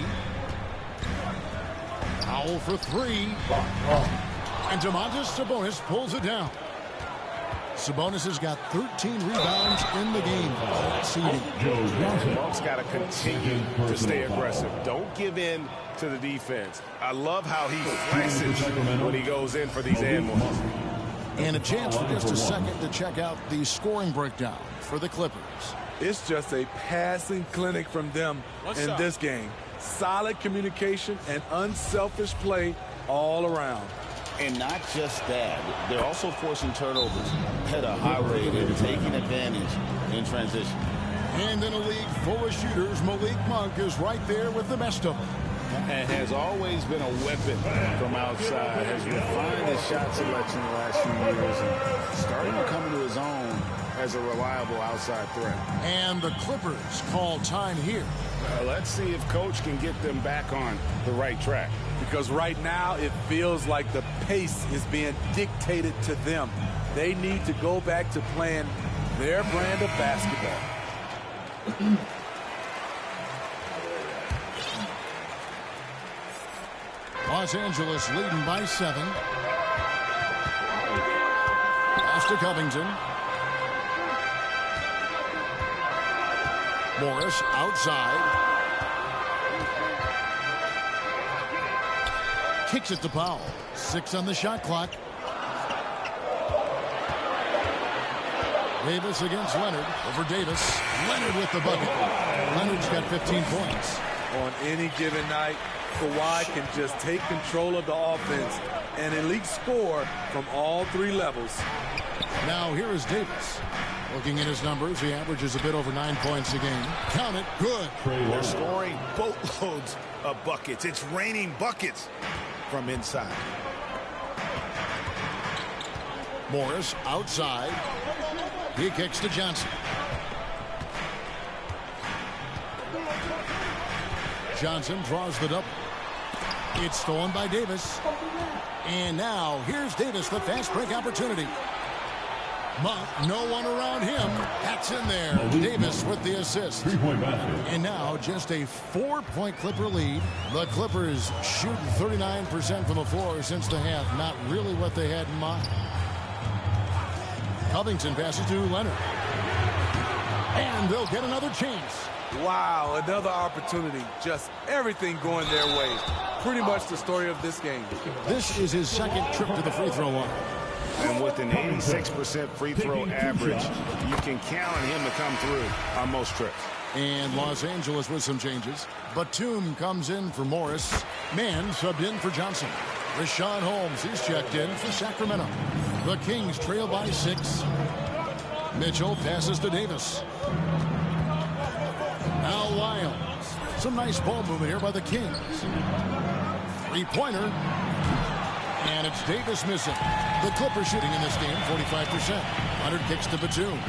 Powell for 3. And Domantas Sabonis pulls it down. Sabonis has got 13 rebounds in the game. Monk's got to continue to stay aggressive. Don't give in to the defense. I love how he flexes when he goes in for these and ones. And a chance for just a second to check out the scoring breakdown for the Clippers. It's just a passing clinic from them in this game. Solid communication and unselfish play all around. And not just that, they're also forcing turnovers at a high rate and taking advantage in transition. And in a league full of shooters, Malik Monk is right there with the best of them. And has always been a weapon from outside. Has refined his shot selection the last few years and starting to come into his own as a reliable outside threat. And the Clippers call time here. Let's see if Coach can get them back on the right track. Because right now it feels like the pace is being dictated to them. They need to go back to playing their brand of basketball. Los Angeles leading by 7. Pass to Covington. Morris outside. Kicks it to Powell. 6 on the shot clock. Davis against Leonard. Over Davis. Leonard with the bucket. Leonard's got 15 points. On any given night, Kawhi can just take control of the offense and elite score from all 3 levels. Now here is Davis. Looking at his numbers, he averages a bit over 9 points a game. Count it, good. They're scoring boatloads of buckets. It's raining buckets from inside. Morris outside. He kicks to Johnson. Johnson draws the double. It's stolen by Davis. And now here's Davis, the fast break opportunity. Monk, no one around him. That's in there. Davis with the assist. 3-point basket. And now just a 4-point Clipper lead. The Clippers shooting 39% from the floor since the half. Not really what they had in mind. Covington passes to Leonard. And they'll get another chance. Wow, another opportunity. Just everything going their way. Pretty much the story of this game. This is his second trip to the free throw line. And with an 86% free throw average, you can count on him to come through on most trips. And Los Angeles with some changes. Batum comes in for Morris. Mann subbed in for Johnson. Richaun Holmes, he's checked in for Sacramento. The Kings trail by 6. Mitchell passes to Davis. Now Lyles. Some nice ball movement here by the Kings. Three-pointer. And it's Davis missing. The Clippers shooting in this game, 45%. Leonard kicks to Batum.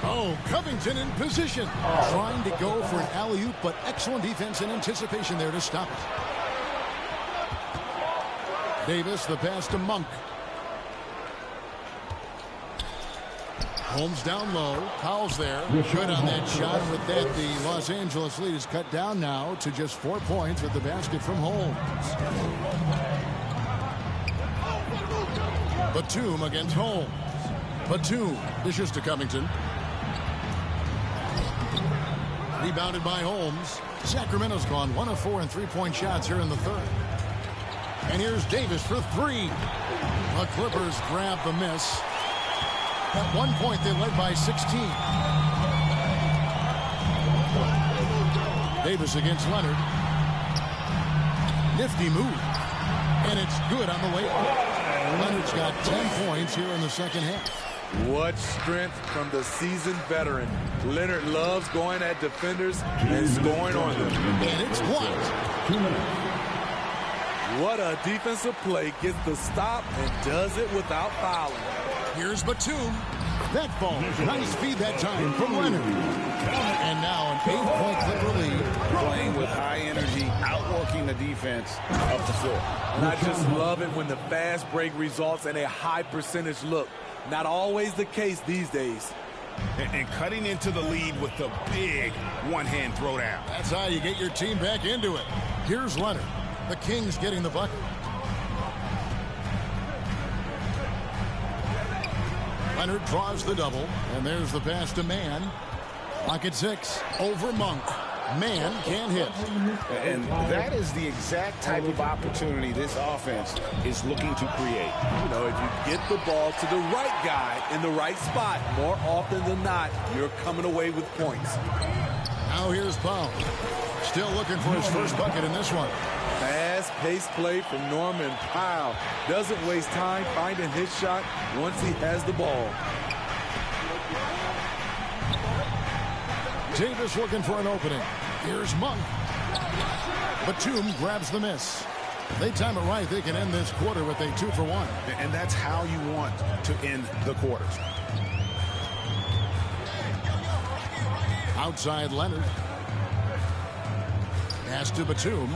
Oh, Covington in position. Trying to go for an alley-oop, but excellent defense and anticipation there to stop it. Davis, the pass to Monk. Holmes down low. Powell's there. Good on that shot. And with that, the Los Angeles lead is cut down now to just 4 points with the basket from Holmes. Batum against Holmes. Batum dishes to Covington. Rebounded by Holmes. Sacramento's gone 1 of 4 in three-point shots here in the third. And here's Davis for 3. The Clippers grab the miss. At one point, they led by 16. Davis against Leonard. Nifty move. And it's good on the way. Leonard's got 10 points here in the second half. What strength from the seasoned veteran. Leonard loves going at defenders and scoring on them. And it's blocked. What a defensive play. Gets the stop and does it without fouling. Here's Batum. That ball. Nice feed that time from Leonard. And now an 8-point Clipper lead. Playing with high energy, outworking the defense up the floor. And I just love it when the fast break results in a high percentage look. Not always the case these days. And cutting into the lead with the big one-hand throwdown. That's how you get your team back into it. Here's Leonard. The Kings getting the bucket. Leonard draws the double, and there's the pass to Mann. Lock at 6. Over Monk. Mann can't hit. And that is the exact type of opportunity this offense is looking to create. You know, if you get the ball to the right guy in the right spot, more often than not, you're coming away with points. Now here's Powell. Still looking for his first bucket in this one. Fast-paced play from Norman Powell. Doesn't waste time finding his shot once he has the ball. Davis looking for an opening. Here's Monk. Batum grabs the miss. They time it right. They can end this quarter with a 2 for 1. And that's how you want to end the quarters. Outside Leonard. Pass to Batum.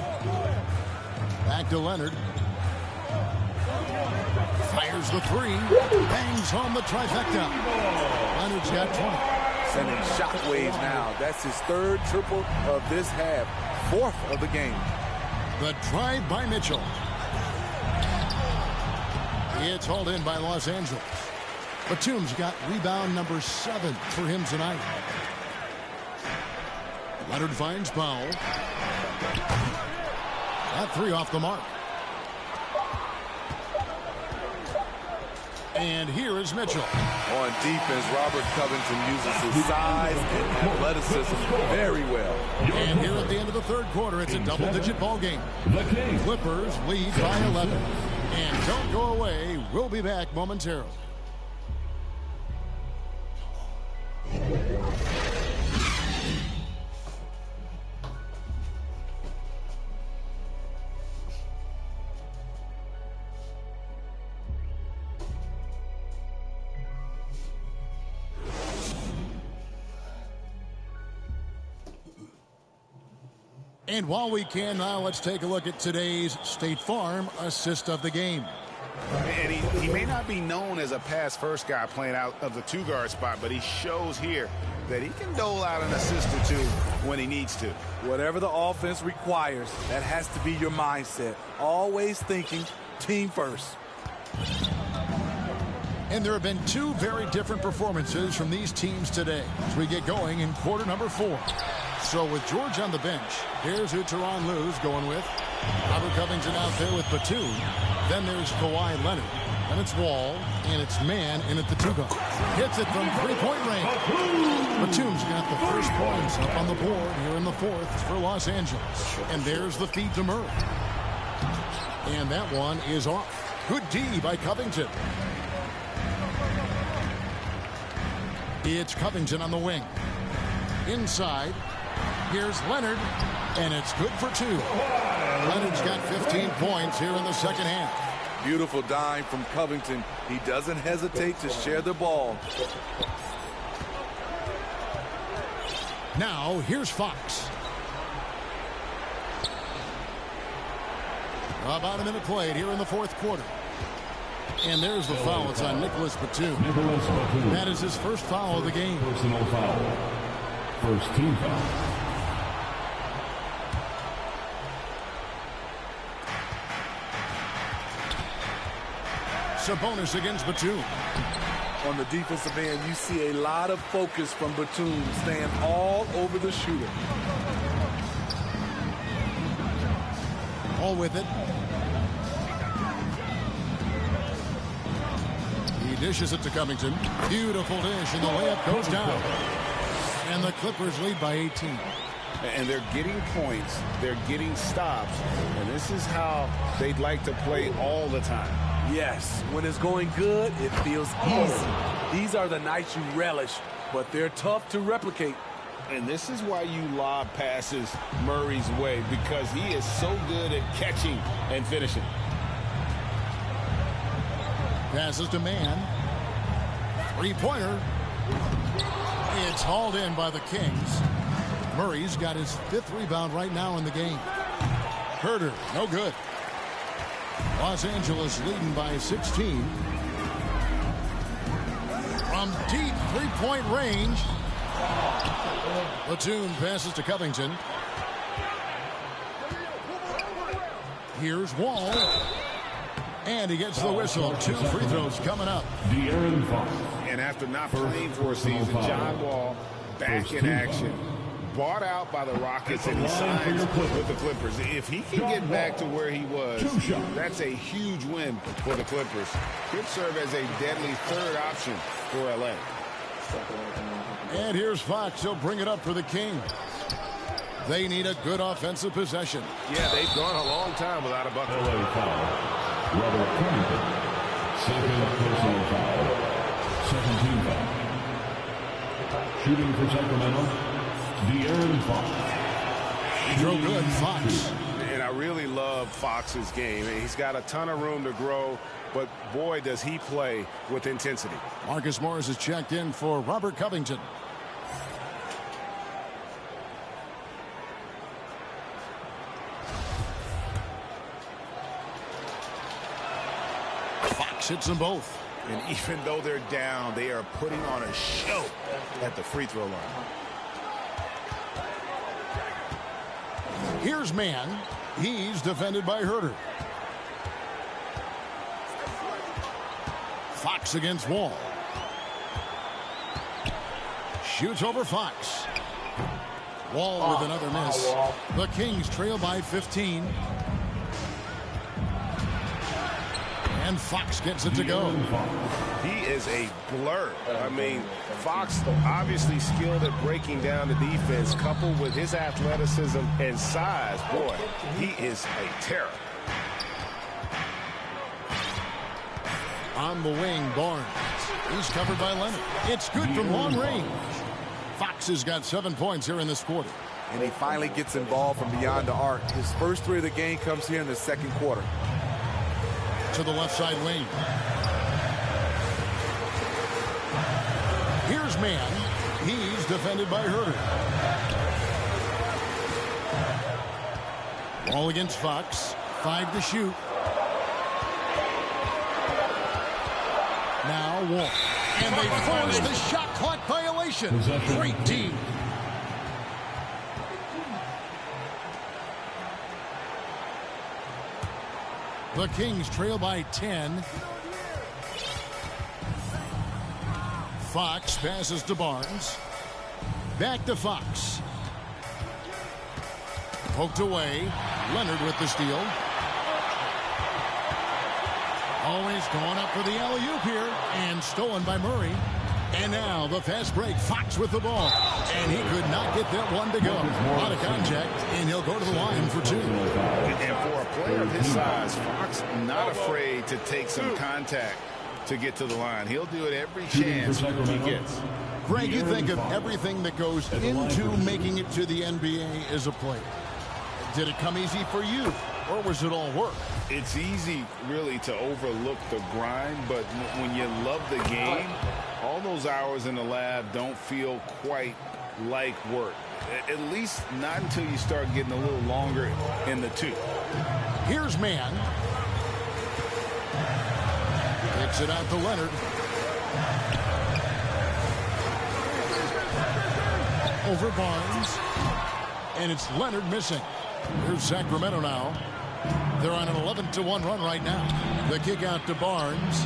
Back to Leonard. Fires the 3. Bangs home the trifecta. Leonard's got 20. Sending shockwaves now. That's his 3rd triple of this half. 4th of the game. The drive by Mitchell. It's hauled in by Los Angeles. Batum's got rebound number 7 for him tonight. Leonard finds Powell. That 3 off the mark. And here is Mitchell. On defense, Robert Covington uses his size and athleticism very well. And here at the end of the third quarter, it's a double-digit ball game. Clippers lead by 11. And don't go away. We'll be back momentarily. And while we can now, let's take a look at today's State Farm assist of the game. And he may not be known as a pass-first guy playing out of the 2-guard spot, but he shows here that he can dole out an assist or 2 when he needs to. Whatever the offense requires, that has to be your mindset. Always thinking team first. And there have been 2 very different performances from these teams today as we get going in quarter number 4. So with George on the bench, here's who Tyronn Lue's going with. Robert Covington out there with Batum. Then there's Kawhi Leonard. Then it's Wall, and it's Man in at the 2-guard. Hits it from three-point range. Batum's got the first points up on the board here in the fourth for Los Angeles. And there's the feed to Murray. And that one is off. Good D by Covington. It's Covington on the wing. Inside, here's Leonard, and it's good for 2. Leonard's got 15 points here in the second half. Beautiful dime from Covington. He doesn't hesitate to share the ball. Now, here's Fox. About a minute played here in the fourth quarter. And there's the foul. It's on Nicholas Batum. That is his first foul of the game. Personal foul. First team foul. Sabonis against Batum. On the defensive end, you see a lot of focus from Batum, staying all over the shooter. All with it. He dishes it to Covington. Beautiful dish, and the layup goes down. And the Clippers lead by 18. And they're getting points. They're getting stops. And this is how they'd like to play all the time. Yes, when it's going good, it feels easy. These are the nights you relish, but they're tough to replicate. And this is why you lob passes Murray's way, because he is so good at catching and finishing. Passes to Man. Three-pointer. It's hauled in by the Kings. Murray's got his 5th rebound right now in the game. Herter, no good. Los Angeles leading by 16. From deep three-point range. Batum passes to Covington. Here's Wall. And he gets the whistle. 2 free throws coming up. And after not playing for a season, John Wall back in action. Bought out by the Rockets, and he signs with the Clippers. If he can get back to where he was, that's a huge win for the Clippers. Could serve as a deadly third option for L.A. And here's Fox. He'll bring it up for the Kings. They need a good offensive possession. Yeah, they've gone a long time without a bucket. Robert Covington. Second personal foul. Second team foul. Shooting for Sacramento, De'Aaron Fox. Real good, Fox. And I really love Fox's game. He's got a ton of room to grow, but boy, does he play with intensity. Marcus Morris is checked in for Robert Covington. Fox hits them both. And even though they're down, they are putting on a show at the free throw line. Here's Man. He's defended by Herter. Fox against Wall. Shoots over Fox. Wall with another miss. The Kings trail by 15. And Fox gets it to go. He is a blur. I mean, Fox obviously skilled at breaking down the defense, coupled with his athleticism and size. Boy, he is a terror. On the wing, Barnes. He's covered by Leonard. It's good from long range. Fox has got 7 points here in this quarter. And he finally gets involved from beyond the arc. His first 3 of the game comes here in the second quarter. To the left side wing. Here's Man. He's defended by Herter. Wall against Fox. 5 to shoot. Now Wall. And they force the shot clock violation. Great D. The Kings trail by 10. Fox passes to Barnes. Back to Fox. Poked away. Leonard with the steal. Oh, he's going up for the alley-oop here, and stolen by Murray. And now the fast break, Fox with the ball. And he could not get that one to go. A lot of contact, and he'll go to the line for 2. And for a player of his size, Fox not afraid to take some contact to get to the line. He'll do it every chance he gets. Greg, you think of everything that goes into making it to the NBA as a player. Did it come easy for you, or was it all work? It's easy, really, to overlook the grind, but when you love the game, all those hours in the lab don't feel quite like work. At least not until you start getting a little longer in the tooth. Here's Mann. Kicks it out to Leonard. Over Barnes. And it's Leonard missing. Here's Sacramento now. They're on an 11-1 run right now. The kick out to Barnes.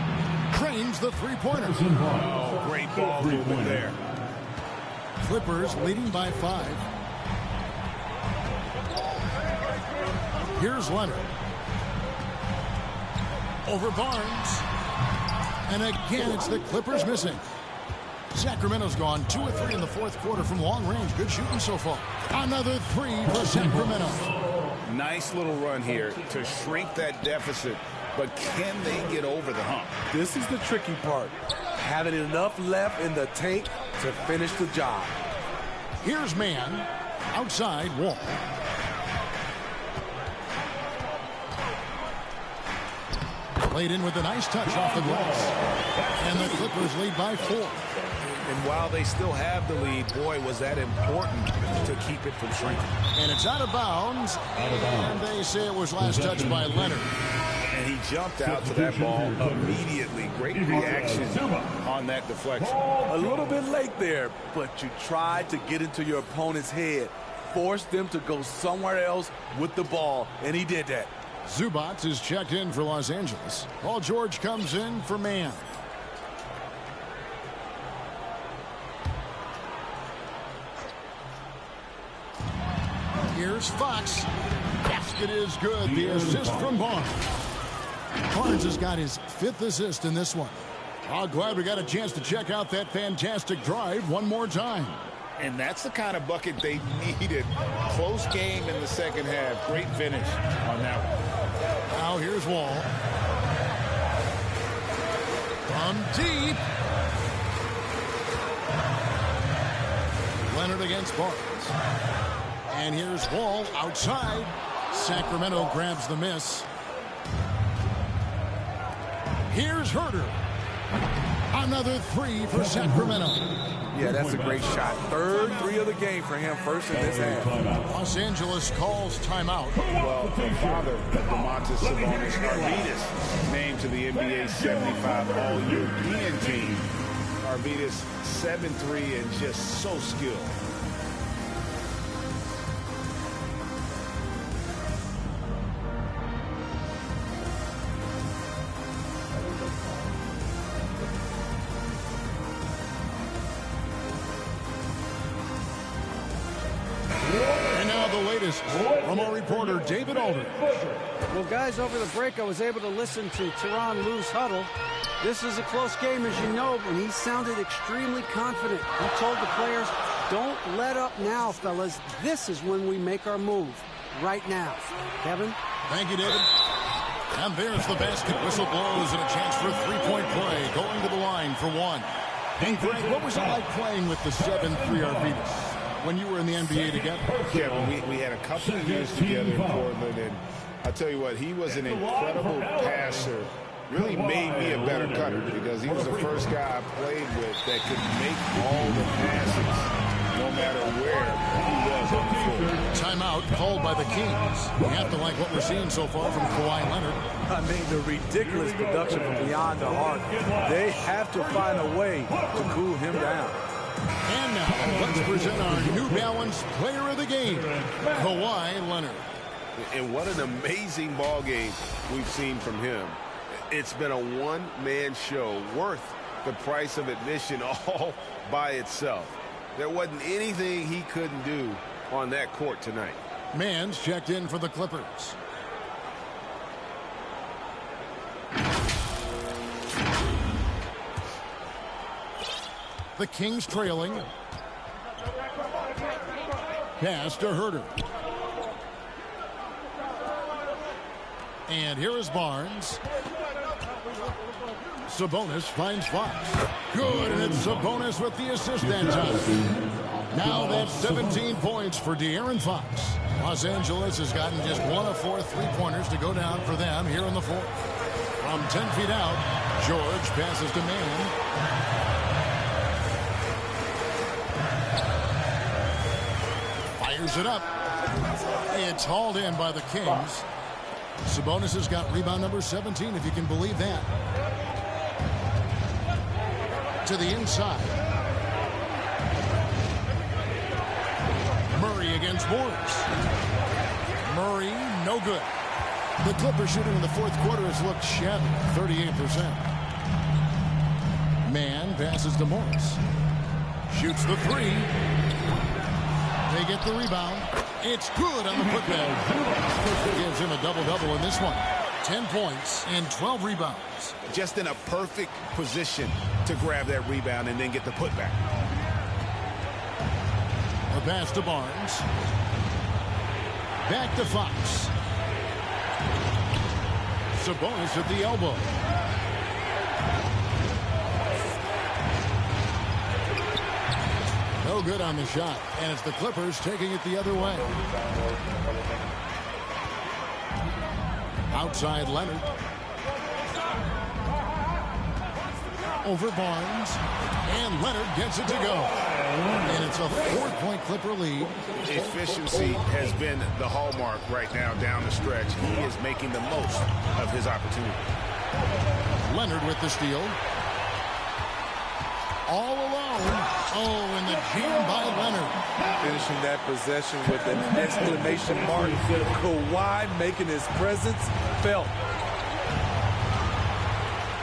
Cranes the three-pointer. Oh, great ball movement there. Clippers leading by 5. Here's Leonard. Over Barnes. And again, it's the Clippers missing. Sacramento's gone 2 of 3 in the fourth quarter from long range. Good shooting so far. Another 3 for Sacramento. Nice little run here to shrink that deficit, but can they get over the hump? This is the tricky part. Having enough left in the tank to finish the job. Here's Mann. Outside, Wall. Played in with a nice touch off the glass. And the Clippers lead by 4. And while they still have the lead, boy, was that important to keep it from shrinking. And it's out of bounds. And they say it was last touched by Leonard. And he jumped out to that ball immediately. Great reaction on that deflection. A little bit late there, but you tried to get into your opponent's head. Force them to go somewhere else with the ball, and he did that. Zubac is checked in for Los Angeles. Paul George comes in for Mann. Here's Fox. Basket is good. The assist from Barnes. Barnes has got his 5th assist in this one. I'm glad we got a chance to check out that fantastic drive one more time. And that's the kind of bucket they needed. Close game in the second half. Great finish on that one. Now here's Wall. From deep. Leonard against Barnes. And here's Wall outside. Sacramento grabs the miss. Here's Herter. Another 3 for Sacramento. Yeah, that's a great shot. 3rd 3 of the game for him, first in this half. Los Angeles calls timeout. Well, the father of Domantas Sabonis, Arvydas, named to the NBA 75 All-European team. Arvydas 7'3" and just so skilled. From our reporter, David Aldridge. Well, guys, over the break, I was able to listen to Tyronn Lue's huddle. This is a close game, as you know, and he sounded extremely confident. He told the players, don't let up now, fellas. This is when we make our move. Right now. Kevin? Thank you, David. And there's the basket. Whistle blows and a chance for a three-point play. Going to the line for 1. Hey, Greg, what was it like playing with the 7'3" Arvydas when you were in the NBA together? Yeah, we had a couple of years together in Portland, and I'll tell you what, he was an incredible passer. Really made me a better cutter because he was the first guy I played with that could make all the passes no matter where he was on the floor. Timeout called by the Kings. We have to like what we're seeing so far from Kawhi Leonard. I mean, the ridiculous production from beyond the arc. They have to find a way to cool him down. And now, let's present our New Balance player of the game, Kawhi Leonard. And what an amazing ball game we've seen from him. It's been a one-man show worth the price of admission all by itself. There wasn't anything he couldn't do on that court tonight. Mann's checked in for the Clippers. The Kings trailing. Pass to Herter. And here is Barnes. Sabonis finds Fox. Good, and it's Sabonis with the assist that time. Now that's 17 points for De'Aaron Fox. Los Angeles has gotten just 1 of 4 three-pointers to go down for them here in the fourth. From 10 feet out, George passes to Mann. Fires it up. It's hauled in by the Kings. Sabonis has got rebound number 17, if you can believe that. To the inside. Murray against Morris. Murray, no good. The Clippers shooting in the fourth quarter has looked shabby, 38%. Mann passes to Morris. Shoots the three. They get the rebound. It's good on the putback. Gives him a double-double in this one. 10 points and 12 rebounds. Just in a perfect position to grab that rebound and then get the putback. A pass to Barnes. Back to Fox. Sabonis at the elbow. No good on the shot, and it's the Clippers taking it the other way. Outside Leonard. Over Barnes. And Leonard gets it to go. And it's a 4-point Clipper lead. Efficiency has been the hallmark right now down the stretch. He is making the most of his opportunity. Leonard with the steal. All alone. Oh, and the jam by Leonard. Finishing that possession with an exclamation mark. Kawhi making his presence felt.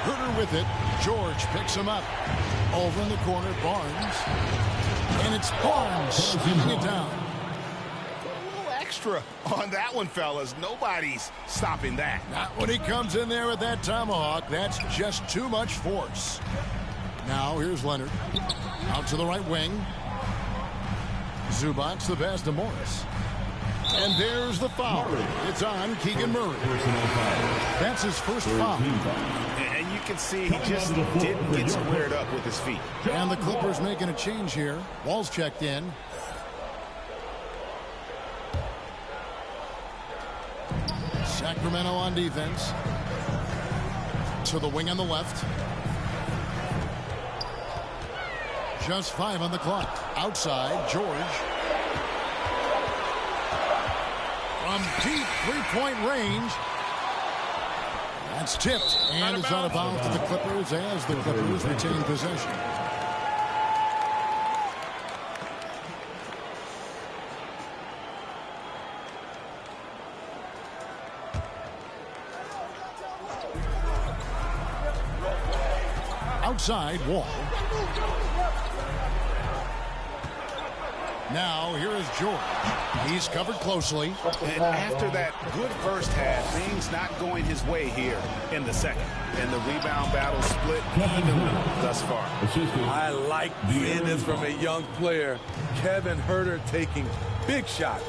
Herter with it. George picks him up. Over in the corner, Barnes. And it's Barnes keeping it down. A little extra on that one, fellas. Nobody's stopping that. Not when he comes in there with that tomahawk. That's just too much force. Now here's Leonard. Out to the right wing. Zubac the pass to Morris. And there's the foul. It's on Keegan Murray. That's his first foul. And you can see he just didn't get squared up with his feet. And the Clippers making a change here. Wall's checked in. Sacramento on defense. To the wing on the left. Just 5 on the clock. Outside, George. From deep three-point range. That's tipped. And it's out of bounds to the Clippers as the Clippers retain possession. Outside, Wall. Now, here is George. He's covered closely. And after that good first half, things not going his way here in the second. And the rebound battle split evenly thus far. I like seeing this from a young player. Kevin Herter taking big shots.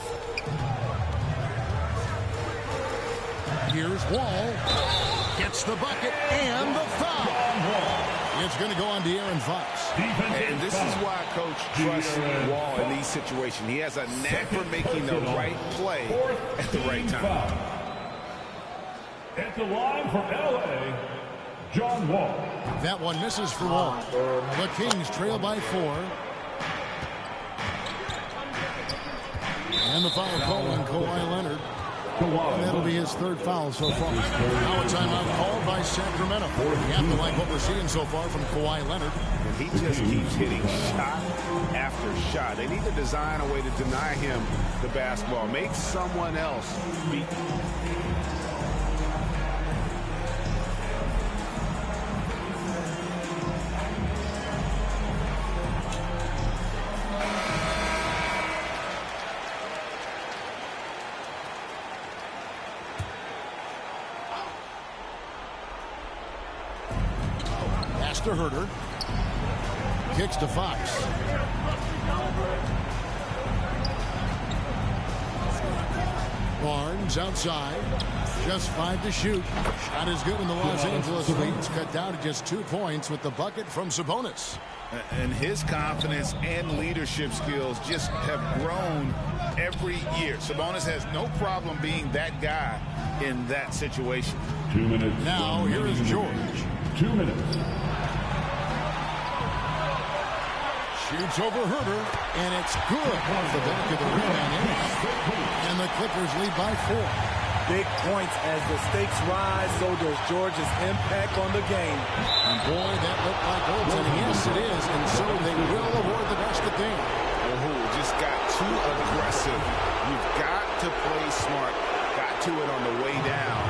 Here's Wall. Gets the bucket and the foul. It's going to go on De'Aaron Fox. And this is why Coach trusts Wall in these situations. He has a knack for making the right play at the right time. At the line for L.A., John Wall. That one misses for Wall. The Kings trail by 4. And the foul call on Kawhi Leonard. And that'll be his third foul so far. Now a timeout called by Sacramento. You have to like what we're seeing so far from Kawhi Leonard. And he just keeps hitting shot after shot. They need to design a way to deny him the basketball. Make someone else beat. To Herter. kicks to Fox. Barnes outside. Just 5 to shoot. Shot is good, and the Los Angeles lead's cut down to just 2 points with the bucket from Sabonis. And his confidence and leadership skills just have grown every year. Sabonis has no problem being that guy in that situation. 2 minutes. Now, here is George. 2 minutes. Shoots over Herter, and it's good off the back of the rim and in. And the Clippers lead by 4. Big points as the stakes rise, so does George's impact on the game. And boy, that looked like goaltending. Yes, it is, and so they will award the basket there. Just got too aggressive. You've got to play smart. Got to it on the way down.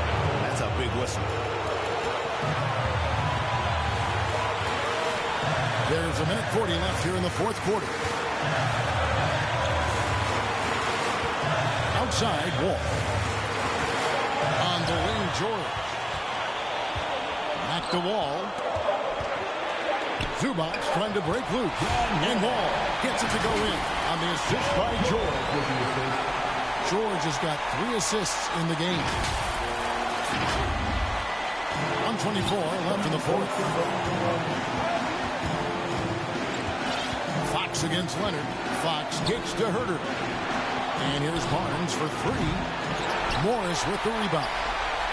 That's a big whistle. There's a minute 40 left here in the fourth quarter. Outside, Wall. On the wing, George. Back to Wall. Zubac trying to break loose. And Wall gets it to go in on the assist by George. George has got 3 assists in the game. 1:24 left in the fourth. Fox against Leonard. Fox gets to Herter. And here's Barnes for 3. Morris with the rebound.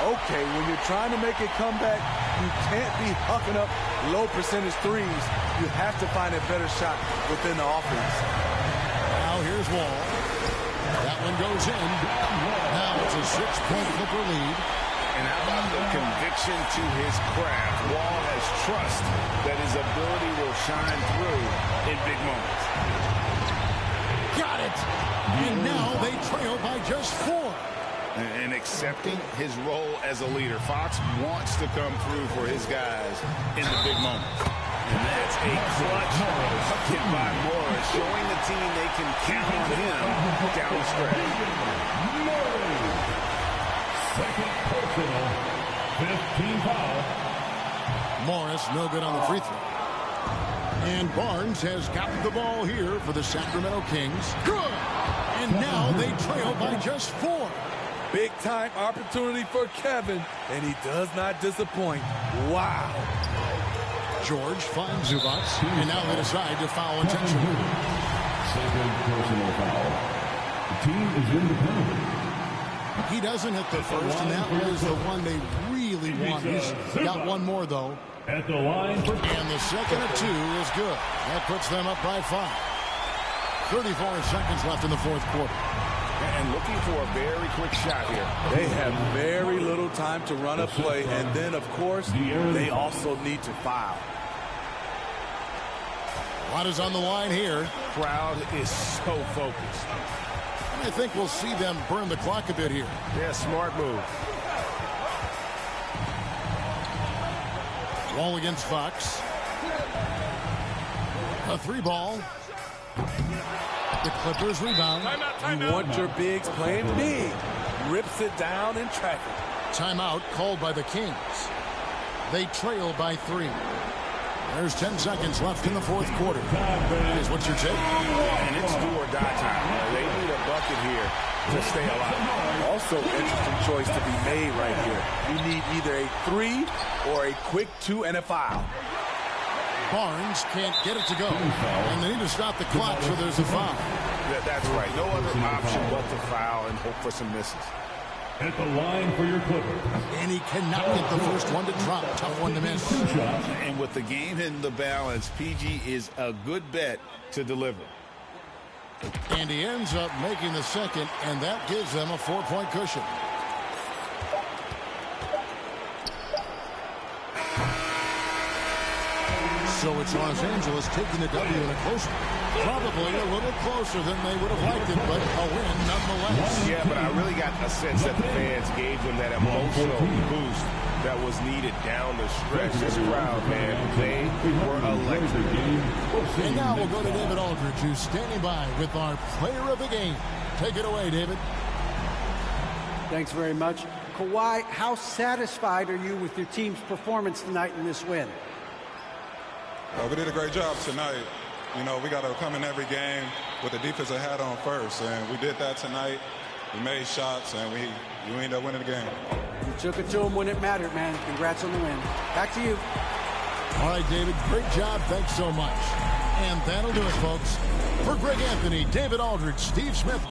Okay, when you're trying to make a comeback, you can't be hucking up low percentage threes. You have to find a better shot within the offense. Now here's Wall. That one goes in. Now it's a 6-point Clipper lead. And how about the conviction to his craft? Wall has trust that his ability will shine through in big moments. Got it! And now they trail by just 4. And accepting his role as a leader. Fox wants to come through for his guys in the big moments. And that's a clutch hit by Morris, showing the team they can count on him down the stretch. Second personal, 15 foul. Morris no good on the free throw. And Barnes has got the ball here for the Sacramento Kings. Good! And now they trail by just 4. Big time opportunity for Kevin, and he does not disappoint. Wow. George finds Zubac, and now they decide to foul intentionally. Second personal foul. The team is in the penalty. He doesn't hit the first, and that was the one they really want. He's got one more, though. At the line for... And the second of 2 is good. That puts them up by 5. 34 seconds left in the fourth quarter. And looking for a very quick shot here. They have very little time to run a play, and then, of course, they also need to foul. A lot is on the line here. Crowd is so focused. I think we'll see them burn the clock a bit here. Yeah, smart move. Wall against Fox. A 3-ball. The Clippers rebound. You want your bigs playing big. Rips it down in traffic. Timeout called by the Kings. They trail by 3. There's 10 seconds left in the fourth quarter. Here's what you're taking. And it's do or die time. They need a bucket here to stay alive. Also, interesting choice to be made right here. You need either a 3 or a quick 2 and a foul. Barnes can't get it to go. And they need to stop the clock, so there's a foul. That's right. No other option but to foul and hope for some misses. At the line for your Clippers. And he cannot get the first one to drop. Tough one to miss. And with the game in the balance, PG is a good bet to deliver. And he ends up making the second, and that gives them a 4-point cushion. So it's Los Angeles taking the W in a close one. Probably a little closer than they would have liked it, but a win nonetheless. Yeah, but I really got a sense that the fans gave them that emotional boost that was needed down the stretch. This crowd, man, they were electric. And now we'll go to David Aldridge, who's standing by with our player of the game. Take it away, David. Thanks very much. Kawhi, how satisfied are you with your team's performance tonight in this win? We did a great job tonight. You know, we got to come in every game with the defensive hat on first, and we did that tonight. We made shots, and we ended up winning the game. You took it to them when it mattered, man. Congrats on the win. Back to you. All right, David, great job. Thanks so much. And that'll do it, folks. For Greg Anthony, David Aldridge, Steve Smith.